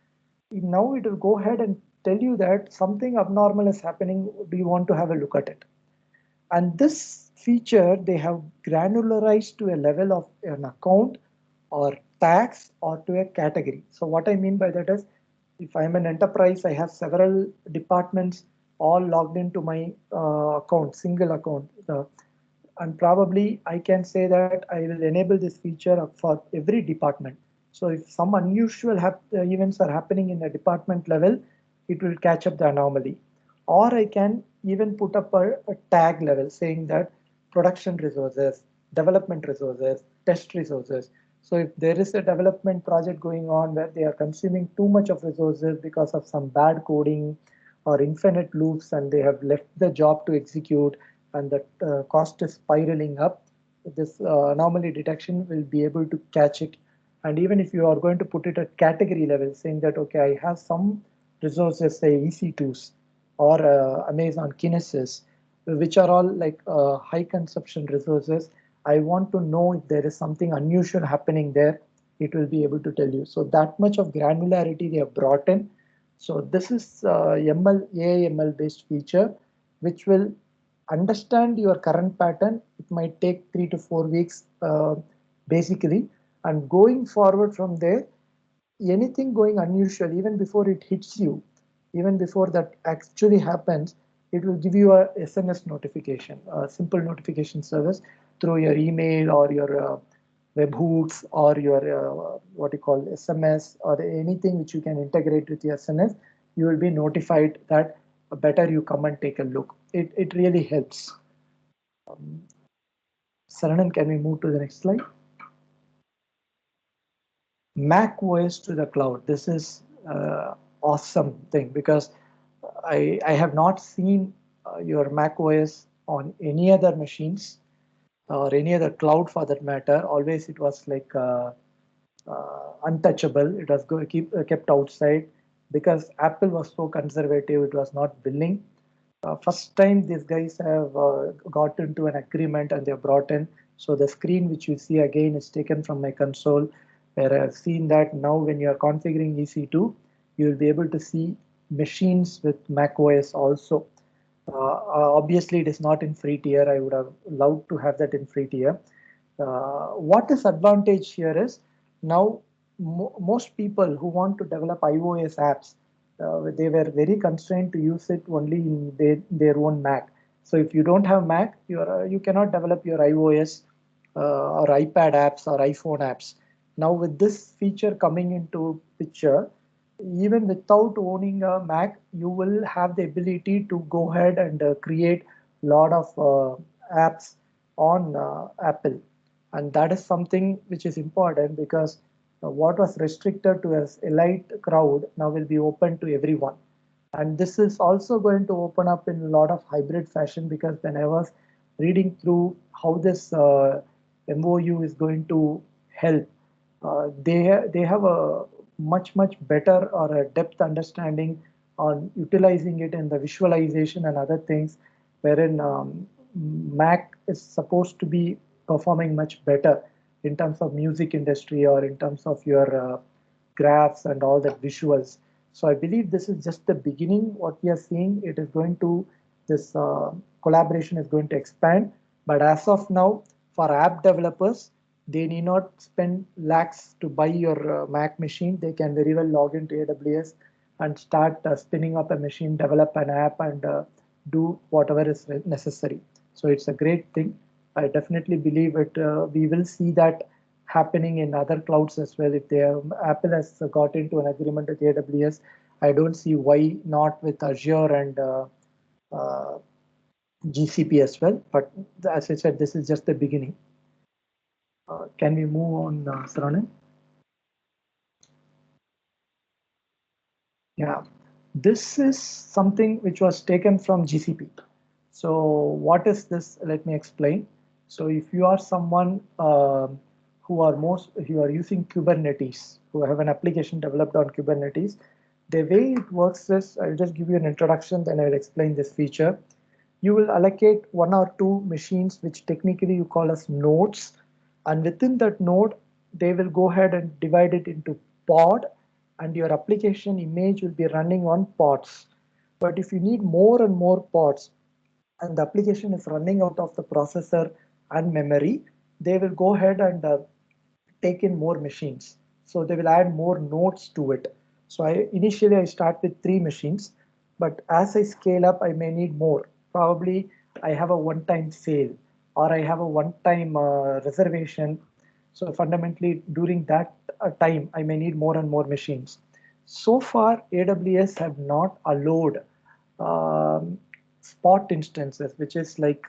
now it will go ahead and tell you that something abnormal is happening. Do you want to have a look at it? And this feature they have granularized to a level of an account or tax or to a category. So what I mean by that is, if I'm an enterprise, I have several departments all logged into my account, single account. And probably I can say that I will enable this feature for every department. So if some unusual events are happening in a department level, it will catch up the anomaly. Or I can even put up a tag level saying that production resources, development resources, test resources. So if there is a development project going on where they are consuming too much of resources because of some bad coding or infinite loops, and they have left the job to execute, and the cost is spiraling up, this anomaly detection will be able to catch it. And even if you are going to put it at category level, saying that, okay, I have some resources, say EC2s or Amazon Kinesis, which are all like high consumption resources. I want to know if there is something unusual happening there, it will be able to tell you. So that much of granularity they have brought in. So this is AI ML based feature, which will understand your current pattern. It might take 3 to 4 weeks basically. And going forward from there, anything going unusual, even before it hits you, even before that actually happens, it will give you a SMS notification, a simple notification service through your email or your webhooks or your what you call SMS or anything which you can integrate with your SNS. You will be notified that better you come and take a look. It really helps. Saranan, can we move to the next slide? Mac OS to the cloud. This is awesome thing because I have not seen your Mac OS on any other machines or any other cloud for that matter. Always it was like untouchable. It was kept outside because Apple was so conservative. It was not willing. First time these guys have got into an agreement and they have brought in. So the screen which you see again is taken from my console, where I've seen that now when you are configuring EC2, you will be able to see machines with Mac OS also. Obviously, it is not in free tier. I would have loved to have that in free tier. What is advantage here is now most people who want to develop iOS apps, they were very constrained to use it only in their own Mac. So if you don't have Mac, you cannot develop your iOS or iPad apps or iPhone apps. Now with this feature coming into picture, even without owning a Mac, you will have the ability to go ahead and create a lot of apps on Apple. And that is something which is important because what was restricted to an elite crowd now will be open to everyone. And this is also going to open up in a lot of hybrid fashion, because when I was reading through how this MOU is going to help, they have a much better or a depth understanding on utilizing it in the visualization and other things, wherein Mac is supposed to be performing much better in terms of music industry or in terms of your graphs and all that visuals. So I believe this is just the beginning. What we are seeing, it is going to, this collaboration is going to expand. But as of now, for app developers, they need not spend lakhs to buy your Mac machine. They can very well log into AWS and start spinning up a machine, develop an app, and do whatever is necessary. So it's a great thing. I definitely believe it. We will see that happening in other clouds as well. If Apple has got into an agreement with AWS, I don't see why not with Azure and GCP as well. But as I said, this is just the beginning. Can we move on, Saranan? Yeah, this is something which was taken from GCP. So what is this? Let me explain. So if you are someone who are using Kubernetes, who have an application developed on Kubernetes, the way it works is, I'll just give you an introduction, then I'll explain this feature. You will allocate 1 or 2 machines, which technically you call as nodes. And within that node, they will go ahead and divide it into pod, and your application image will be running on pods. But if you need more and more pods, and the application is running out of the processor and memory, they will go ahead and take in more machines. So they will add more nodes to it. So initially I start with 3 machines, but as I scale up, I may need more. Probably I have a one-time sale, or I have a one-time reservation. So fundamentally during that time, I may need more and more machines. So far, AWS have not allowed spot instances, which is like,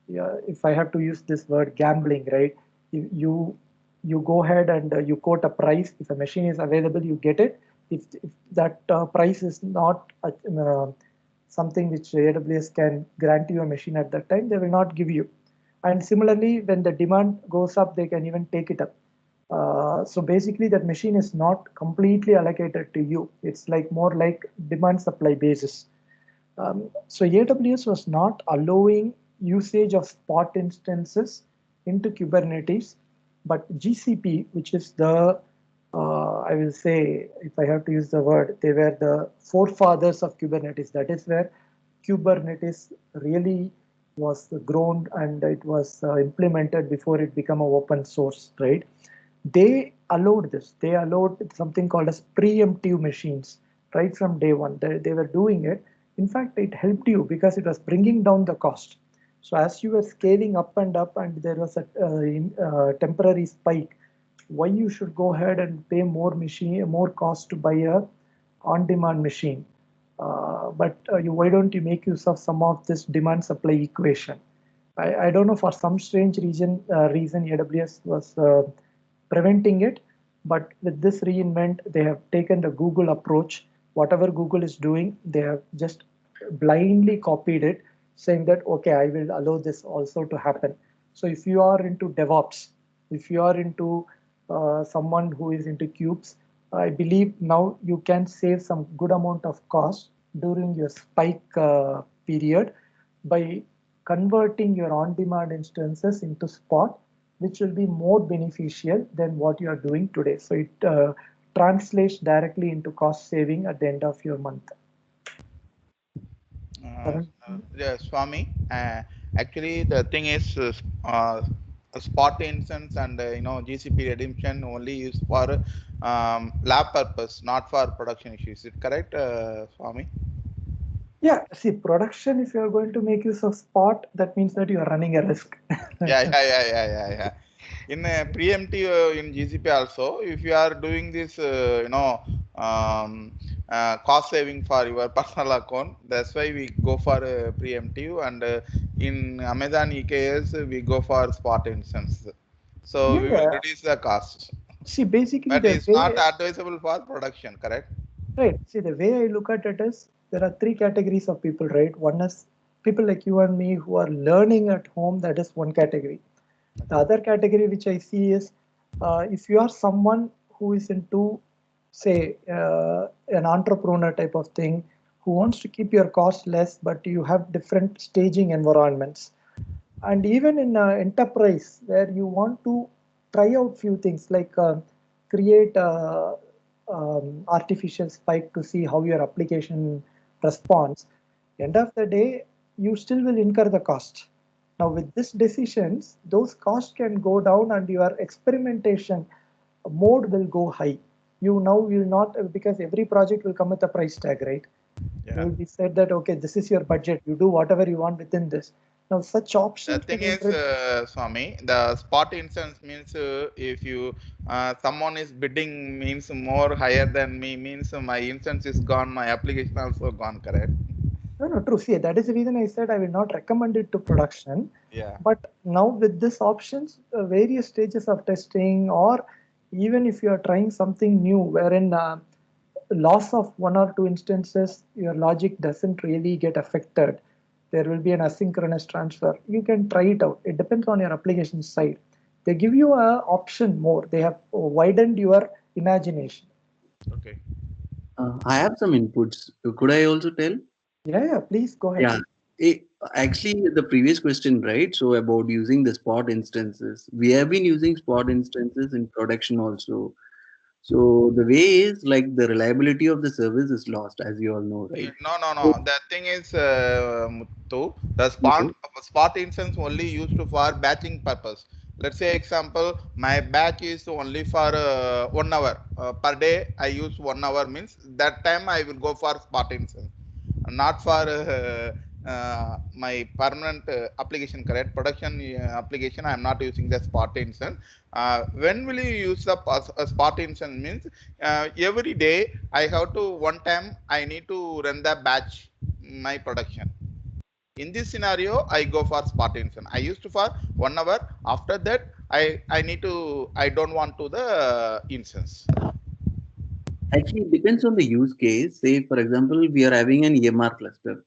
yeah, if I have to use this word, gambling, right? You you go ahead and you quote a price. If a machine is available, you get it. If that price is not something which AWS can grant you a machine at that time, they will not give you. And similarly, when the demand goes up, they can even take it up. So basically, that machine is not completely allocated to you. It's like more like demand supply basis. So AWS was not allowing usage of spot instances into Kubernetes, but GCP, which is the, I will say, if I have to use the word, they were the forefathers of Kubernetes. That is where Kubernetes really was grown and it was implemented before it became an open source, right? They allowed this. They allowed something called as preemptive machines right from day one. They were doing it. In fact, it helped you because it was bringing down the cost. So as you were scaling up, and there was a temporary spike, why you should go ahead and pay more cost to buy a on-demand machine. But why don't you make use of some of this demand-supply equation? I don't know, for some strange reason AWS was preventing it, but with this reinvent, they have taken the Google approach. Whatever Google is doing, they have just blindly copied it, saying that, okay, I will allow this also to happen. So if you are into DevOps, if you are into someone who is into cubes, I believe now you can save some good amount of cost during your spike period by converting your on-demand instances into Spot, which will be more beneficial than what you are doing today. So it translates directly into cost saving at the end of your month. Yes, Swami. Actually, the thing is, a Spot instance and GCP redemption only used for lab purpose, not for production issues. Is it correct, Swami? Yeah, see, production, if you are going to make use of Spot, that means that you are running a risk. Yeah. In preemptive in GCP also, if you are doing this, cost saving for your personal account, that's why we go for preemptive. And in Amazon EKS, we go for Spot instance. So we will reduce the cost. See, basically, but it's not advisable for production, correct? Right. See, the way I look at it is there are three categories of people, right? One is people like you and me who are learning at home. That is one category. The other category which I see is if you are someone who is into, say, an entrepreneur type of thing, who wants to keep your cost less, but you have different staging environments. And even in enterprise, where you want to try out few things like create artificial spike to see how your application responds, end of the day, you still will incur the cost. Now, with these decisions, those costs can go down and your experimentation mode will go high. You now will not, because every project will come with a price tag, right? Yeah. You will be said that, okay, this is your budget. You do whatever you want within this. Now, such options. The thing is, Swami, the Spot instance means if you someone is bidding means more higher than me, means my instance is gone, my application also gone, correct? No, true. See, that is the reason I said I will not recommend it to production. Yeah. But now with this options, various stages of testing, or even if you are trying something new, wherein loss of one or two instances, your logic doesn't really get affected. There will be an asynchronous transfer. You can try it out. It depends on your application side. They give you an option more. They have widened your imagination. Okay. I have some inputs. Could I also tell? Yeah, please go ahead. Yeah. Actually, the previous question, right? So about using the Spot instances, we have been using Spot instances in production also. So the way is like the reliability of the service is lost, as you all know, right? No. The thing is, Muthu, the Spot instance only used for batching purpose. Let's say example, my batch is only for 1 hour per day. I use 1 hour means that time I will go for Spot instance, not for my permanent application, correct? Production application, I am not using the Spot instance. When will you use the Spot instance means every day I have to one time I need to run the batch my production. In this scenario, I go for Spot instance. I used to for 1 hour. After that, I don't want to the instance. Actually, it depends on the use case. Say, for example, we are having an EMR cluster.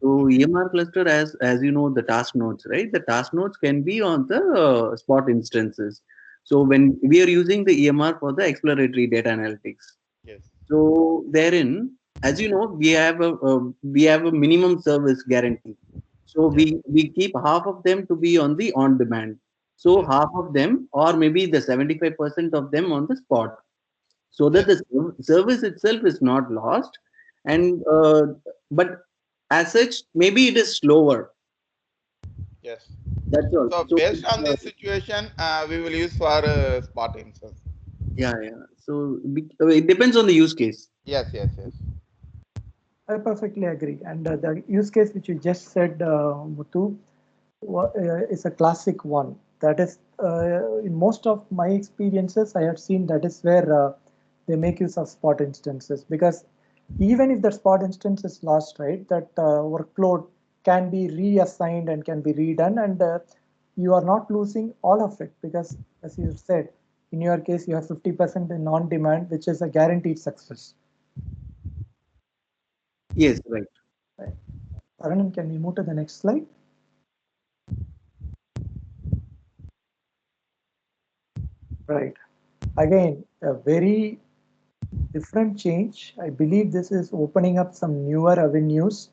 So EMR cluster, as you know, the task nodes, right? The task nodes can be on the spot instances. So when we are using the EMR for the exploratory data analytics, Yes. so therein, as you know, we have a minimum service guarantee. So Yes. we keep half of them to be on the on demand. So Yes. half of them, or maybe the 75% of them on the spot, so that Yes. the service itself is not lost. And but as such, maybe it is slower. Yes. That's all. So So based on this situation, we will use for spot instance. yeah. So it depends on the use case. Yes. Yes. Yes. I perfectly agree. And the use case which you just said, Muthu, is a classic one. That is, in most of my experiences, I have seen that is where they make use of spot instances, because even if the spot instance is lost, right, that workload can be reassigned and can be redone, and you are not losing all of it, because as you said, in your case, you have 50% in on-demand, which is a guaranteed success. Yes, right. Right. Taranam, can we move to the next slide? Right. Again, a very different change. I believe this is opening up some newer avenues,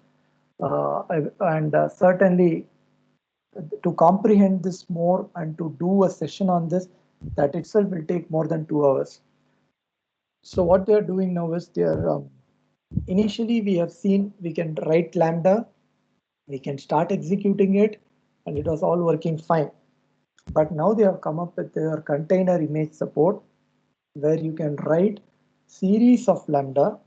and certainly to comprehend this more and to do a session on this, that itself will take more than 2 hours. So what they are doing now is they are initially we have seen we can write Lambda, we can start executing it, and it was all working fine. But now they have come up with their container image support, where you can write series of Lambda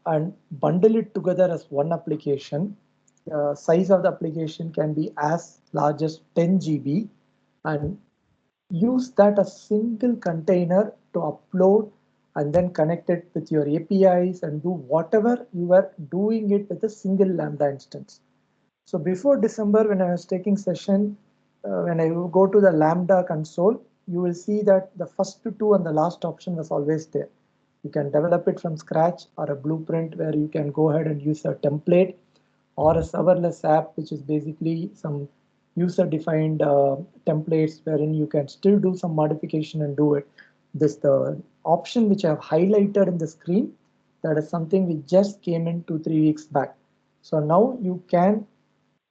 and bundle it together as one application. The size of the application can be as large as 10 GB, and use that as single container to upload and then connect it with your APIs and do whatever you are doing it with a single Lambda instance. So before December, when I was taking session, when I go to the Lambda console, you will see that the first two and the last option was always there. You can develop it from scratch, or a blueprint where you can go ahead and use a template, or a serverless app, which is basically some user-defined templates wherein you can still do some modification and do it. This the option which I have highlighted in the screen. That is something which just came in 2-3 weeks back. So now you can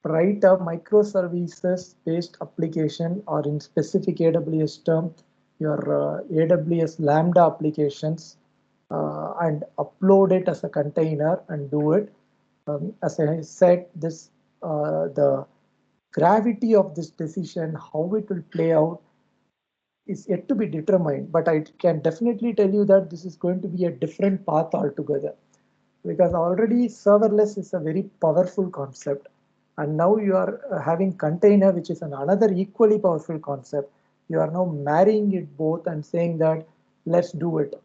write a microservices based application, or in specific AWS term, your AWS Lambda applications, and upload it as a container and do it. As I said, this the gravity of this decision, how it will play out, is yet to be determined. But I can definitely tell you that this is going to be a different path altogether, because already serverless is a very powerful concept, and now you are having container, which is another equally powerful concept. You are now marrying it both and saying that let's do it.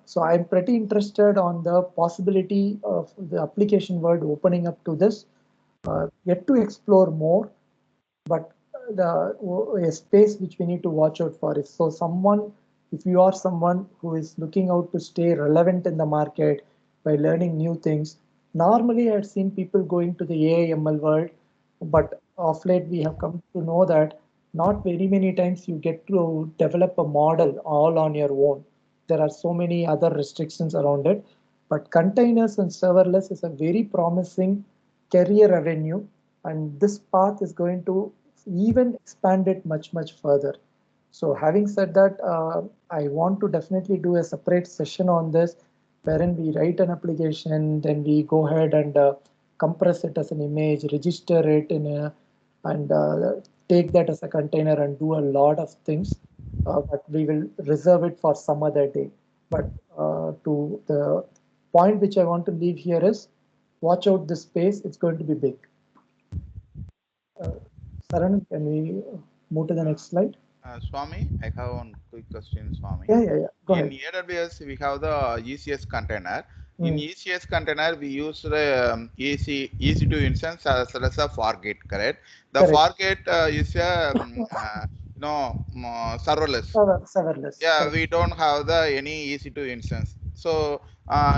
So I'm pretty interested on the possibility of the application world opening up to this. Yet to explore more, but a space which we need to watch out for is, so someone, if you are someone who is looking out to stay relevant in the market by learning new things. Normally I've seen people going to the AI ML world, but of late we have come to know that not very many times you get to develop a model all on your own. There are so many other restrictions around it, but containers and serverless is a very promising career avenue, and this path is going to even expand it much further. So having said that, I want to definitely do a separate session on this, wherein we write an application, then we go ahead and compress it as an image, register it in a, and take that as a container and do a lot of things. But we will reserve it for some other day. But to the point which I want to leave here is, watch out this space, it's going to be big. Saran, can we move to the next slide? Swami, I have one quick question, Swami. Yeah. Go In ahead. AWS, we have the ECS container. In ECS container, we use the EC2 instance as well as a Fargate, correct? The Correct. Fargate is a No, serverless. Serverless. Yeah, Correct. we don't have the any EC2 instance. So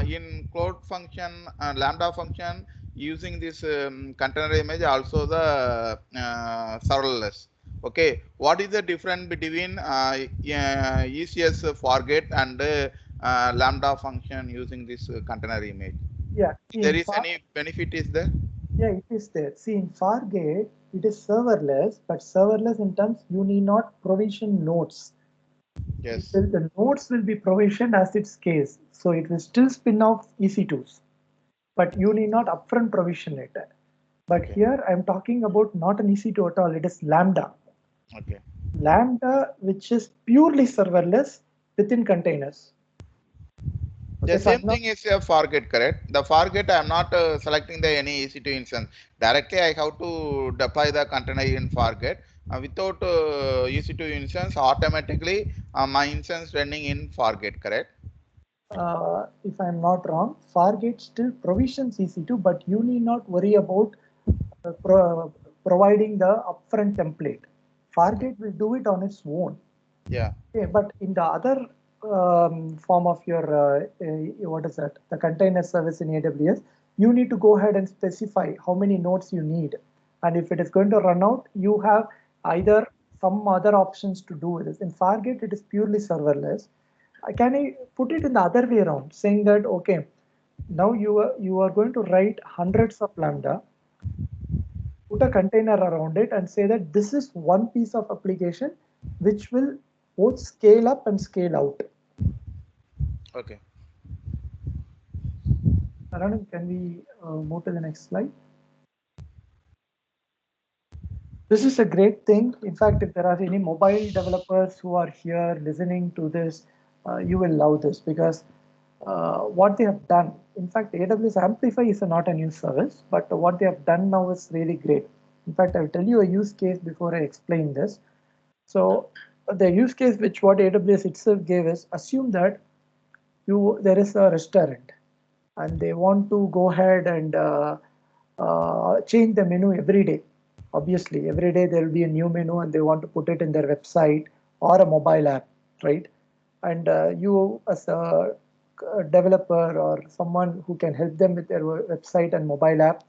in cloud function, Lambda function, using this container image, also the serverless. Okay, what is the difference between ECS forget and Lambda function using this container image? Yeah. There is any benefit is there? Yeah, it is there. See, in Fargate, it is serverless, but serverless in terms you need not provision nodes. Yes. The nodes will be provisioned as its case. So it will still spin off EC2s, but you need not upfront provision it. But Okay. here I'm talking about not an EC2 at all. It is Lambda. Okay. Lambda, which is purely serverless within containers. The Okay, so same thing is a forget, correct? The forget, I am not selecting the any EC2 instance. Directly, I have to deploy the container in forget. Without EC2 instance, automatically my instance running in forget, correct? if I'm not wrong, Fargate still provisions EC2, but you need not worry about providing the upfront template. Fargate will do it on its own. Yeah. Okay, but in the other form of your what is that? The container service in AWS, you need to go ahead and specify how many nodes you need, and if it is going to run out, you have either some other options to do with this. In Fargate, it is purely serverless. Can I put it in the other way around, saying that okay, now you are going to write hundreds of Lambda, put a container around it and say that this is one piece of application which will both scale up and scale out. Okay. Narayanan, can we move to the next slide? This is a great thing. In fact, if there are any mobile developers who are here listening to this, you will love this because what they have done, in fact, AWS Amplify is not a new service, but what they have done now is really great. In fact, I'll tell you a use case before I explain this. So the use case which what AWS itself gave is assume that there is a restaurant and they want to go ahead and change the menu every day. Obviously, every day there will be a new menu and they want to put it in their website or a mobile app, right? And you as a developer or someone who can help them with their website and mobile app,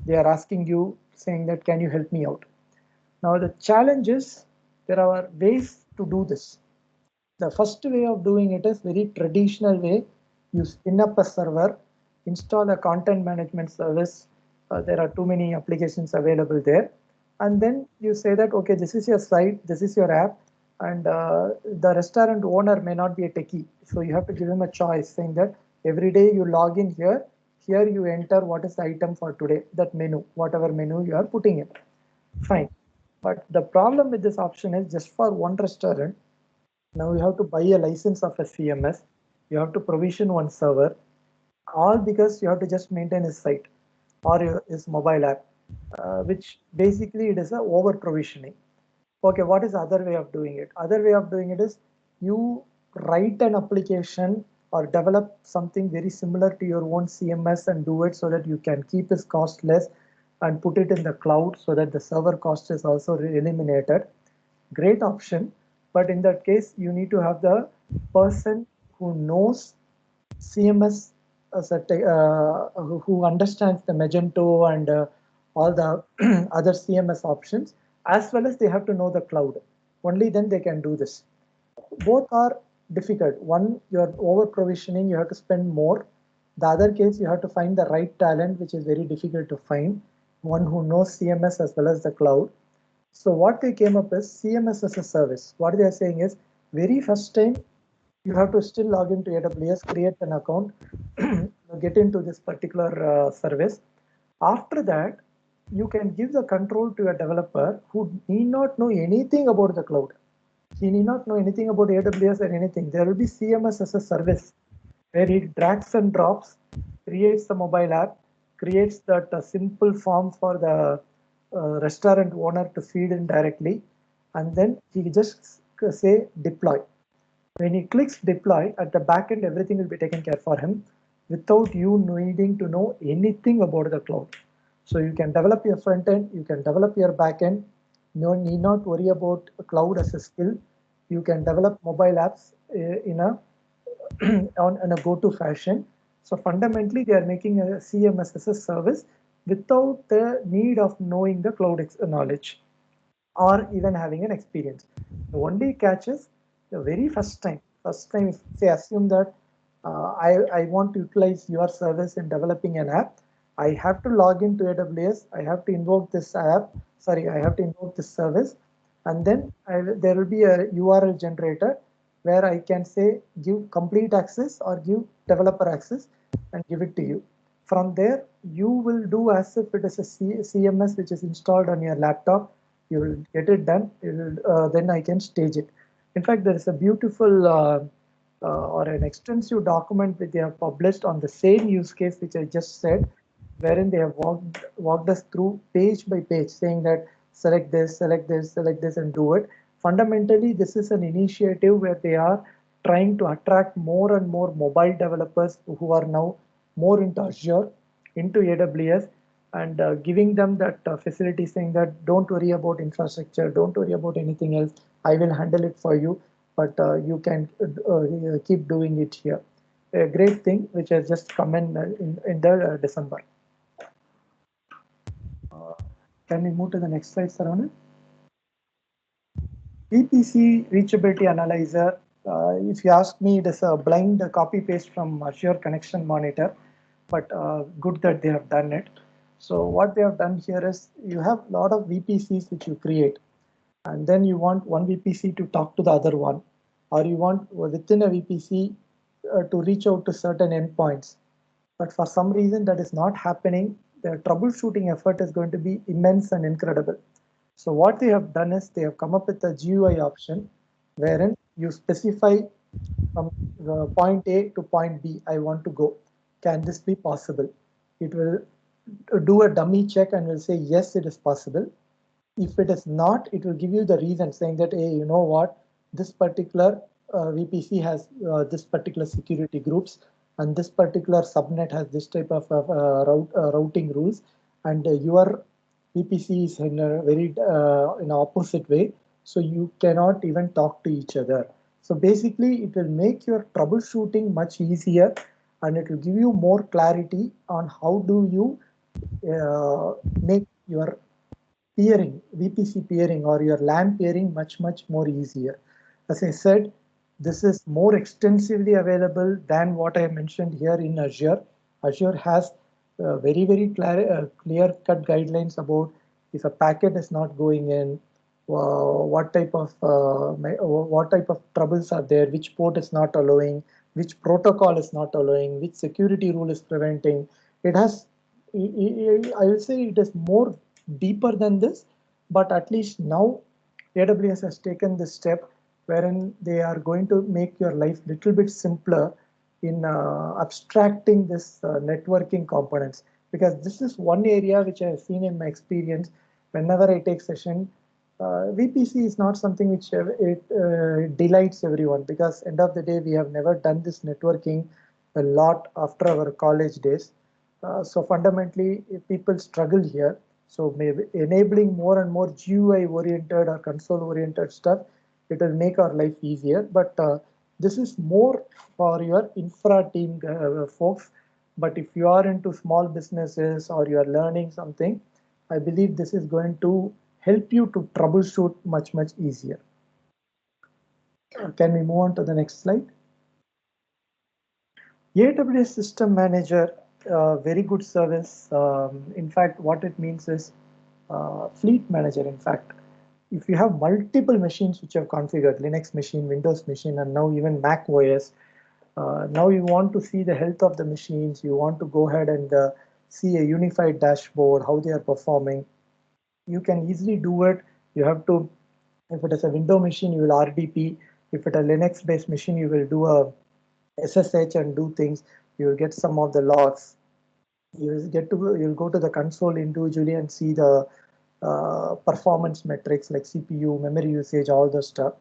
they are asking you saying that, can you help me out? Now the challenge is there are ways to do this. The first way of doing it is very traditional way. You spin up a server, install a content management service. There are too many applications available there. And then you say that, okay, this is your site, this is your app, and the restaurant owner may not be a techie. So you have to give him a choice saying that every day you log in here, here you enter what is the item for today, that menu, whatever menu you are putting in. Fine. But the problem with this option is just for one restaurant, now you have to buy a license of a CMS, you have to provision one server, all because you have to just maintain his site or his mobile app, which basically it is a over provisioning. Okay, what is the other way of doing it? Other way of doing it is you write an application or develop something very similar to your own CMS and do it so that you can keep its cost less and put it in the cloud so that the server cost is also eliminated. Great option. But in that case, you need to have the person who knows CMS as who understands the Magento and all the other CMS options, as well as they have to know the cloud. Only then they can do this. Both are difficult. One, you're over provisioning, you have to spend more. The other case, you have to find the right talent, which is very difficult to find. One who knows CMS as well as the cloud. So what they came up is CMS as a service. What they are saying is very first time you have to still log into AWS, create an account, get into this particular service. After that, you can give the control to a developer who need not know anything about the cloud. He need not know anything about AWS or anything. There will be CMS as a service where he drags and drops, creates the mobile app, creates that simple form for the restaurant owner to feed in directly, and then he just say deploy. When he clicks deploy, at the back end, everything will be taken care for him without you needing to know anything about the cloud. So you can develop your front end, you can develop your back end, No need not worry about cloud as a skill. You can develop mobile apps in a on a go-to fashion. So fundamentally, they are making a CMS as a service without the need of knowing the cloud knowledge or even having an experience. The only catch is the very first time, if say assume that I want to utilize your service in developing an app, I have to log into AWS, I have to invoke this app, sorry, I have to invoke this service, and then there will be a URL generator where I can say give complete access or give developer access and give it to you. From there, you will do as if it is a CMS which is installed on your laptop. You will get it done. Then I can stage it. In fact, there is a beautiful or an extensive document which they have published on the same use case which I just said, wherein they have walked us through page by page, saying that select this, select this, select this, and do it. Fundamentally, this is an initiative where they are trying to attract more and more mobile developers who are now more into Azure, into AWS, and giving them that facility, saying that don't worry about infrastructure, don't worry about anything else, I will handle it for you, but you can keep doing it here. A great thing which has just come in the December. Can we move to the next slide, Saravana? VPC reachability analyzer. If you ask me, it is a blind copy paste from Azure Connection Monitor, but good that they have done it. So what they have done here is you have a lot of VPCs which you create, and then you want one VPC to talk to the other one, or you want within a VPC to reach out to certain endpoints. But for some reason that is not happening. The troubleshooting effort is going to be immense and incredible. So what they have done is they have come up with a GUI option wherein you specify from point A to point B, I want to go. Can this be possible? It will do a dummy check and will say, yes, it is possible. If it is not, it will give you the reason saying that, hey, you know what, this particular VPC has this particular security groups, and this particular subnet has this type of routing rules, and your VPC is in a very in opposite way, so you cannot even talk to each other. So basically, it will make your troubleshooting much easier, and it will give you more clarity on how do you make your peering, VPC peering or your LAN peering much more easier. As I said, this is more extensively available than what I mentioned here in Azure. Azure has very clear-cut guidelines about if a packet is not going in, what type of troubles are there, which port is not allowing, which protocol is not allowing, which security rule is preventing. It has, I will say, it is more deeper than this, but at least now AWS has taken this step wherein they are going to make your life little bit simpler in abstracting this networking components, because this is one area which I have seen in my experience. Whenever I take session, VPC is not something which it delights everyone, because end of the day we have never done this networking a lot after our college days. So fundamentally, people struggle here. So maybe enabling more and more GUI oriented or console oriented stuff, it will make our life easier. But this is more for your infra team folks. But if you are into small businesses or you are learning something, I believe this is going to help you to troubleshoot much easier. Can we move on to the next slide? AWS System Manager, very good service. In fact, what it means is fleet manager. In fact, if you have multiple machines which you have configured, Linux machine, Windows machine, and now even Mac OS, now you want to see the health of the machines. You want to go ahead and see a unified dashboard, how they are performing. You can easily do it. You have to, if it is a Windows machine, you will RDP. If it is a Linux-based machine, you will do a SSH and do things. You will get some of the logs. You'll go to the console individually and see the performance metrics like CPU, memory usage, all the stuff.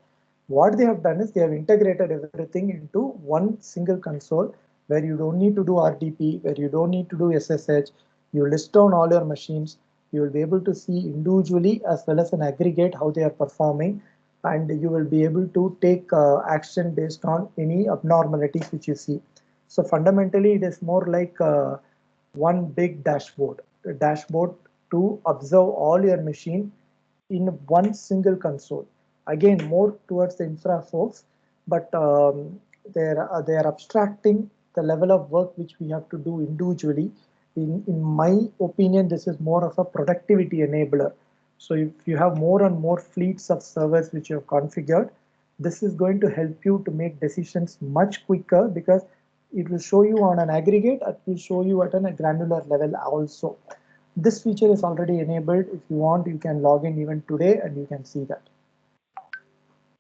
What they have done is they have integrated everything into one single console where you don't need to do RDP, where you don't need to do SSH. You list down all your machines. You will be able to see individually as well as an aggregate how they are performing, and you will be able to take action based on any abnormalities which you see. So fundamentally, it is more like one big dashboard, a dashboard to observe all your machine in one single console. Again, more towards the infra folks, but they are abstracting the level of work which we have to do individually. In my opinion, this is more of a productivity enabler. So if you have more and more fleets of servers which you have configured, this is going to help you to make decisions much quicker, because it will show you on an aggregate, it will show you at a granular level also. This feature is already enabled. If you want, you can log in even today and you can see that.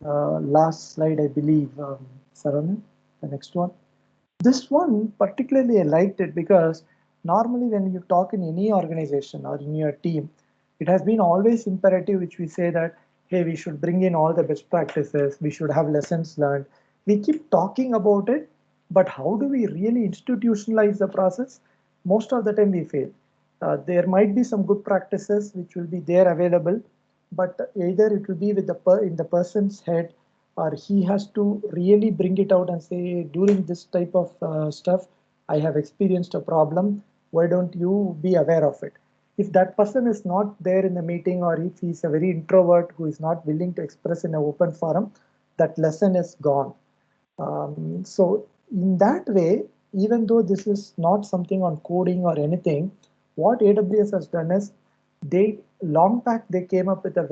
Last slide, I believe, Saran, the next one. This one particularly I liked it because normally when you talk in any organization or in your team, it has been always imperative which we say that, hey, we should bring in all the best practices, we should have lessons learned. We keep talking about it, but how do we really institutionalize the process? Most of the time we fail. There might be some good practices which will be there available, but either it will be with in the person's head, or he has to really bring it out and say, during this type of stuff, I have experienced a problem. Why don't you be aware of it? If that person is not there in the meeting, or if he's a very introvert who is not willing to express in an open forum, that lesson is gone. So in that way, even though this is not something on coding or anything, what AWS has done is they long back they came up with a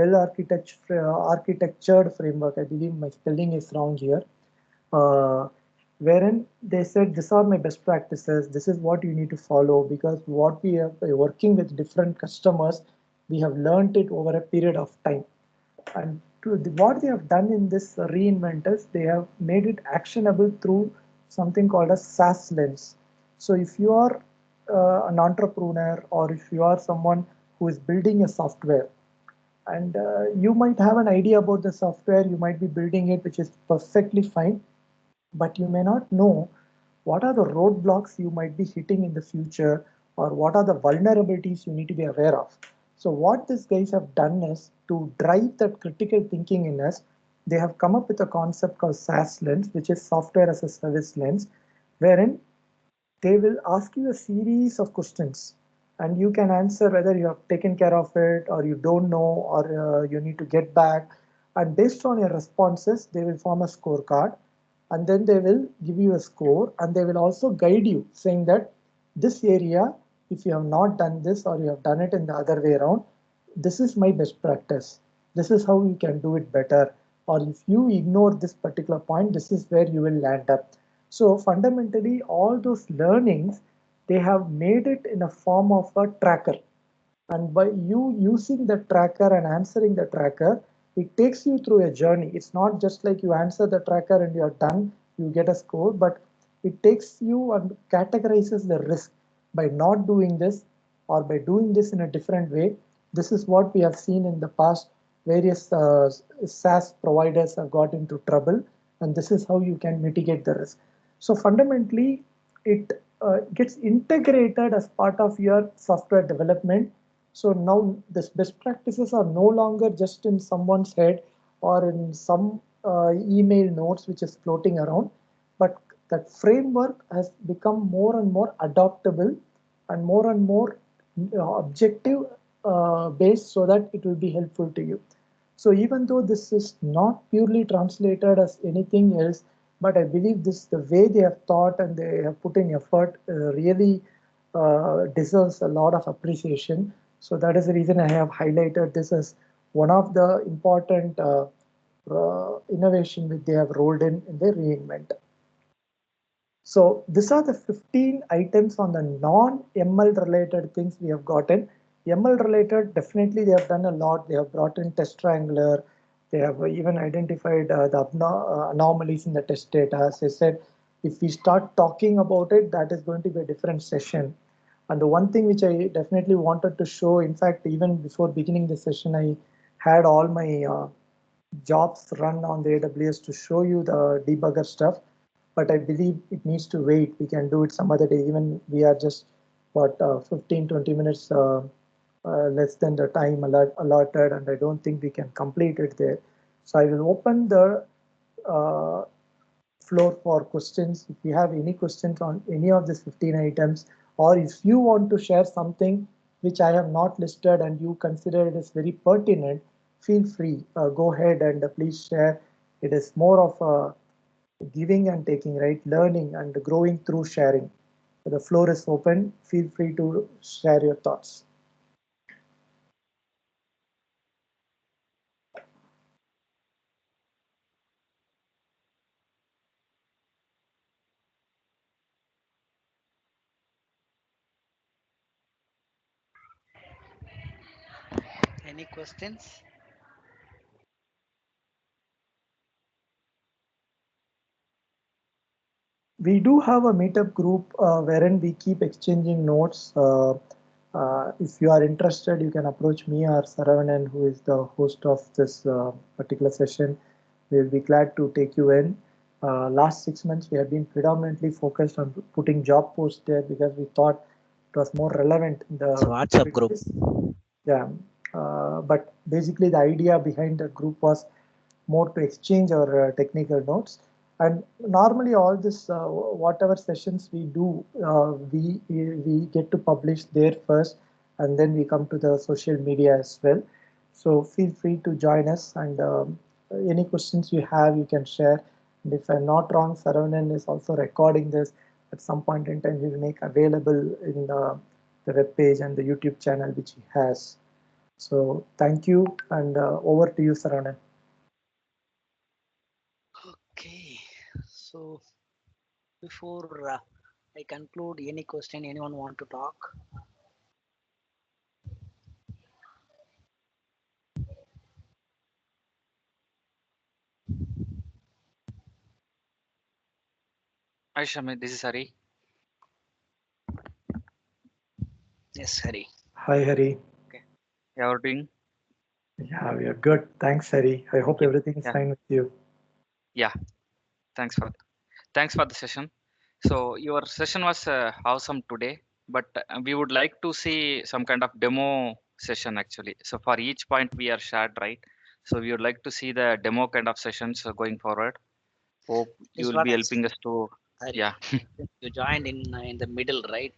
architectured framework. I believe my spelling is wrong here, wherein they said these are my best practices. This is what you need to follow, because what we are working with different customers, we have learned it over a period of time. And what they have done in this reinvent is they have made it actionable through something called a SaaS lens. So if you are an entrepreneur, or if you are someone who is building a software, and you might have an idea about the software, you might be building it, which is perfectly fine, but you may not know what are the roadblocks you might be hitting in the future, or what are the vulnerabilities you need to be aware of. So what these guys have done is to drive that critical thinking in us. They have come up with a concept called SaaS lens, which is software as a service lens, wherein they will ask you a series of questions, and you can answer whether you have taken care of it, or you don't know, or you need to get back. And based on your responses, they will form a scorecard, and then they will give you a score, and they will also guide you saying that this area, if you have not done this, or you have done it in the other way around, this is my best practice. This is how you can do it better. Or if you ignore this particular point, this is where you will land up. So fundamentally, all those learnings, they have made it in a form of a tracker. And by you using the tracker and answering the tracker, it takes you through a journey. It's not just like you answer the tracker and you're done, you get a score, but it takes you and categorizes the risk. By not doing this, or by doing this in a different way, this is what we have seen in the past. Various SaaS providers have got into trouble, and this is how you can mitigate the risk. So fundamentally, it gets integrated as part of your software development. So now this best practices are no longer just in someone's head, or in some email notes which is floating around, but that framework has become more and more adoptable, and more objective based, so that it will be helpful to you. So even though this is not purely translated as anything else, but I believe this, the way they have thought and they have put in effort, really deserves a lot of appreciation. So that is the reason I have highlighted this as one of the important innovation which they have rolled in the reinvent. So these are the 15 items on the non-ML related things we have gotten. ML related, definitely they have done a lot. They have brought in test triangler. They have even identified the anomalies in the test data. As I said, if we start talking about it, that is going to be a different session. And the one thing which I definitely wanted to show, in fact, even before beginning the session, I had all my jobs run on the AWS to show you the debugger stuff. But I believe it needs to wait. We can do it some other day. Even we are just, what, 15, 20 minutes less than the time allotted, and I don't think we can complete it there. So I will open the uh, floor for questions. If you have any questions on any of these 15 items, or if you want to share something which I have not listed and you consider it as very pertinent, feel free. Go ahead and please share. It is more of a giving and taking, right? Learning and growing through sharing. The floor is open. Feel free to share your thoughts. Any questions? We do have a meetup group wherein we keep exchanging notes. If you are interested, you can approach me or Saravanan, who is the host of this particular session. We will be glad to take you in. Last 6 months, we have been predominantly focused on putting job posts there because we thought it was more relevant in the WhatsApp group. Yeah, but basically the idea behind the group was more to exchange our technical notes. And normally all this, whatever sessions we do, we get to publish there first, and then we come to the social media as well. So feel free to join us, and any questions you have, you can share. And if I'm not wrong, Saravanan is also recording this. At some point in time, we will make available in the web page and the YouTube channel which he has. So thank you, and over to you, Saravanan. Okay, so before I conclude, any question anyone want to talk? Hi, Shammy. This is Hari. Yes, Hari. Hi, Hari. How are you doing? Yeah, we are good. Thanks, Hari. I hope everything is Yeah. fine with you. Yeah. Thanks for the session. So your session was awesome today, but we would like to see some kind of demo session actually. So for each point we are shared, right? So we would like to see the demo kind of sessions going forward. Hope you This will what be helping us to. Hari, Yeah. you joined in the middle, right?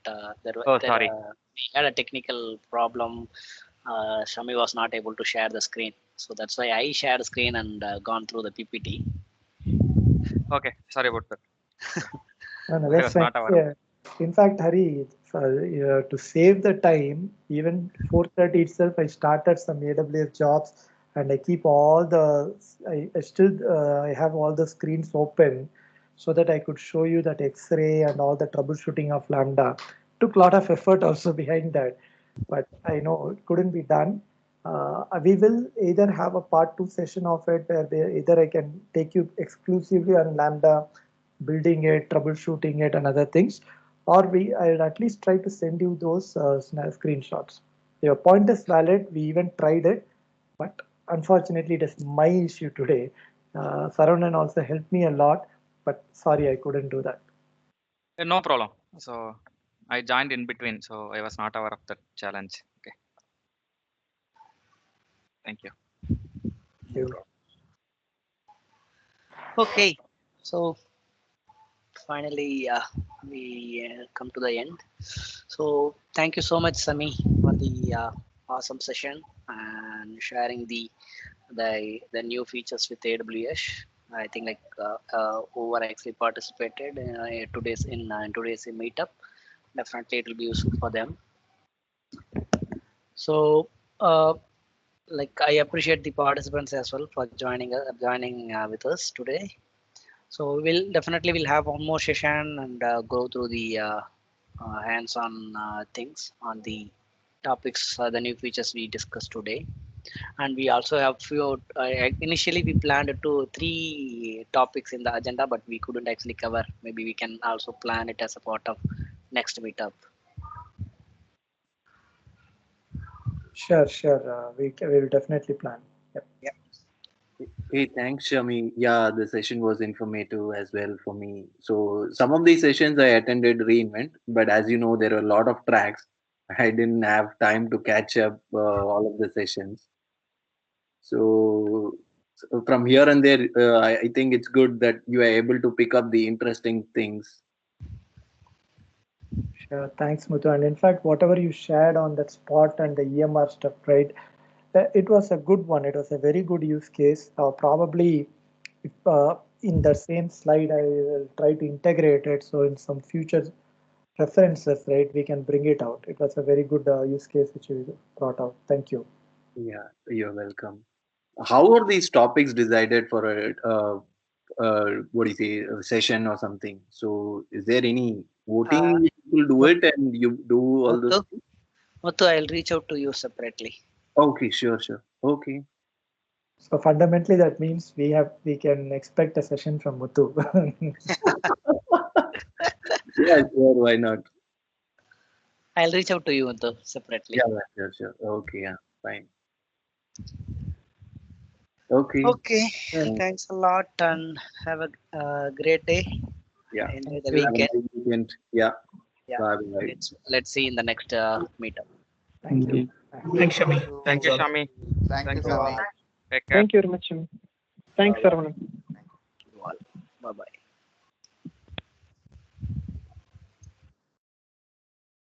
Oh, sorry. We had a technical problem. Shami was not able to share the screen, so that's why I shared the screen and gone through the PPT. Okay. Sorry about that. No, I that's was fine. not aware. Yeah. In fact, Hari, to save the time, even 4:30 itself, I started some AWS jobs, and I keep all the. I still I have all the screens open, so that I could show you that X-ray and all the troubleshooting of Lambda. Took a lot of effort also behind that, but I know it couldn't be done. We will either have a part two session of it where either I can take you exclusively on Lambda, building it, troubleshooting it, and other things, or I'll at least try to send you those screenshots. Your point is valid. We even tried it, but unfortunately, it is my issue today. Saravanan also helped me a lot, but sorry, I couldn't do that. No problem. So I joined in between, so I was not aware of that challenge. Okay. Thank you. Thank you. Okay, so finally we come to the end. So thank you so much, Sami, for the awesome session and sharing the new features with AWS. I think like over actually participated in today's meetup. Definitely, it will be useful for them. So, like I appreciate the participants as well for joining with us today. So we'll definitely will have one more session and go through the hands-on things on the topics, the new features we discussed today. And we also have few. Initially, we planned to 3 topics in the agenda, but we couldn't actually cover. Maybe we can also plan it as a part of next meetup. Sure, sure. We will definitely plan. Yep. Yeah. Hey, thanks, Shami. Yeah, the session was informative as well for me. So some of these sessions I attended reinvent, but as you know, there are a lot of tracks. I didn't have time to catch up all of the sessions. So from here and there, I think it's good that you are able to pick up the interesting things. Sure, thanks, Muthu. And in fact, whatever you shared on that spot and the EMR stuff, right? It was a good one. It was a very good use case. Probably, if, in the same slide, I will try to integrate it. So in some future references, right, we can bring it out. It was a very good use case which you brought out. Thank you. Yeah, you're welcome. How are these topics decided for what do you say, a session or something? So is there any voting? People do it and you do all those Muthu, things? Muthu, I'll reach out to you separately. Okay, sure. Okay. So fundamentally, that means we can expect a session from Muthu. Yeah, sure. Why not? I'll reach out to you, Muthu, separately. Yeah, sure. Okay, yeah, fine. Okay. Okay, thanks a lot and have a great day. Yeah. Enjoy the Thank you. Have a weekend. nice weekend. Yeah. Yeah, Bye. let's see in the next meetup. Thank you. Thanks, Shami. Thank you, Shami. Thank you Thank so you. much. Take care. Thank you very much. Thanks, Saravanan.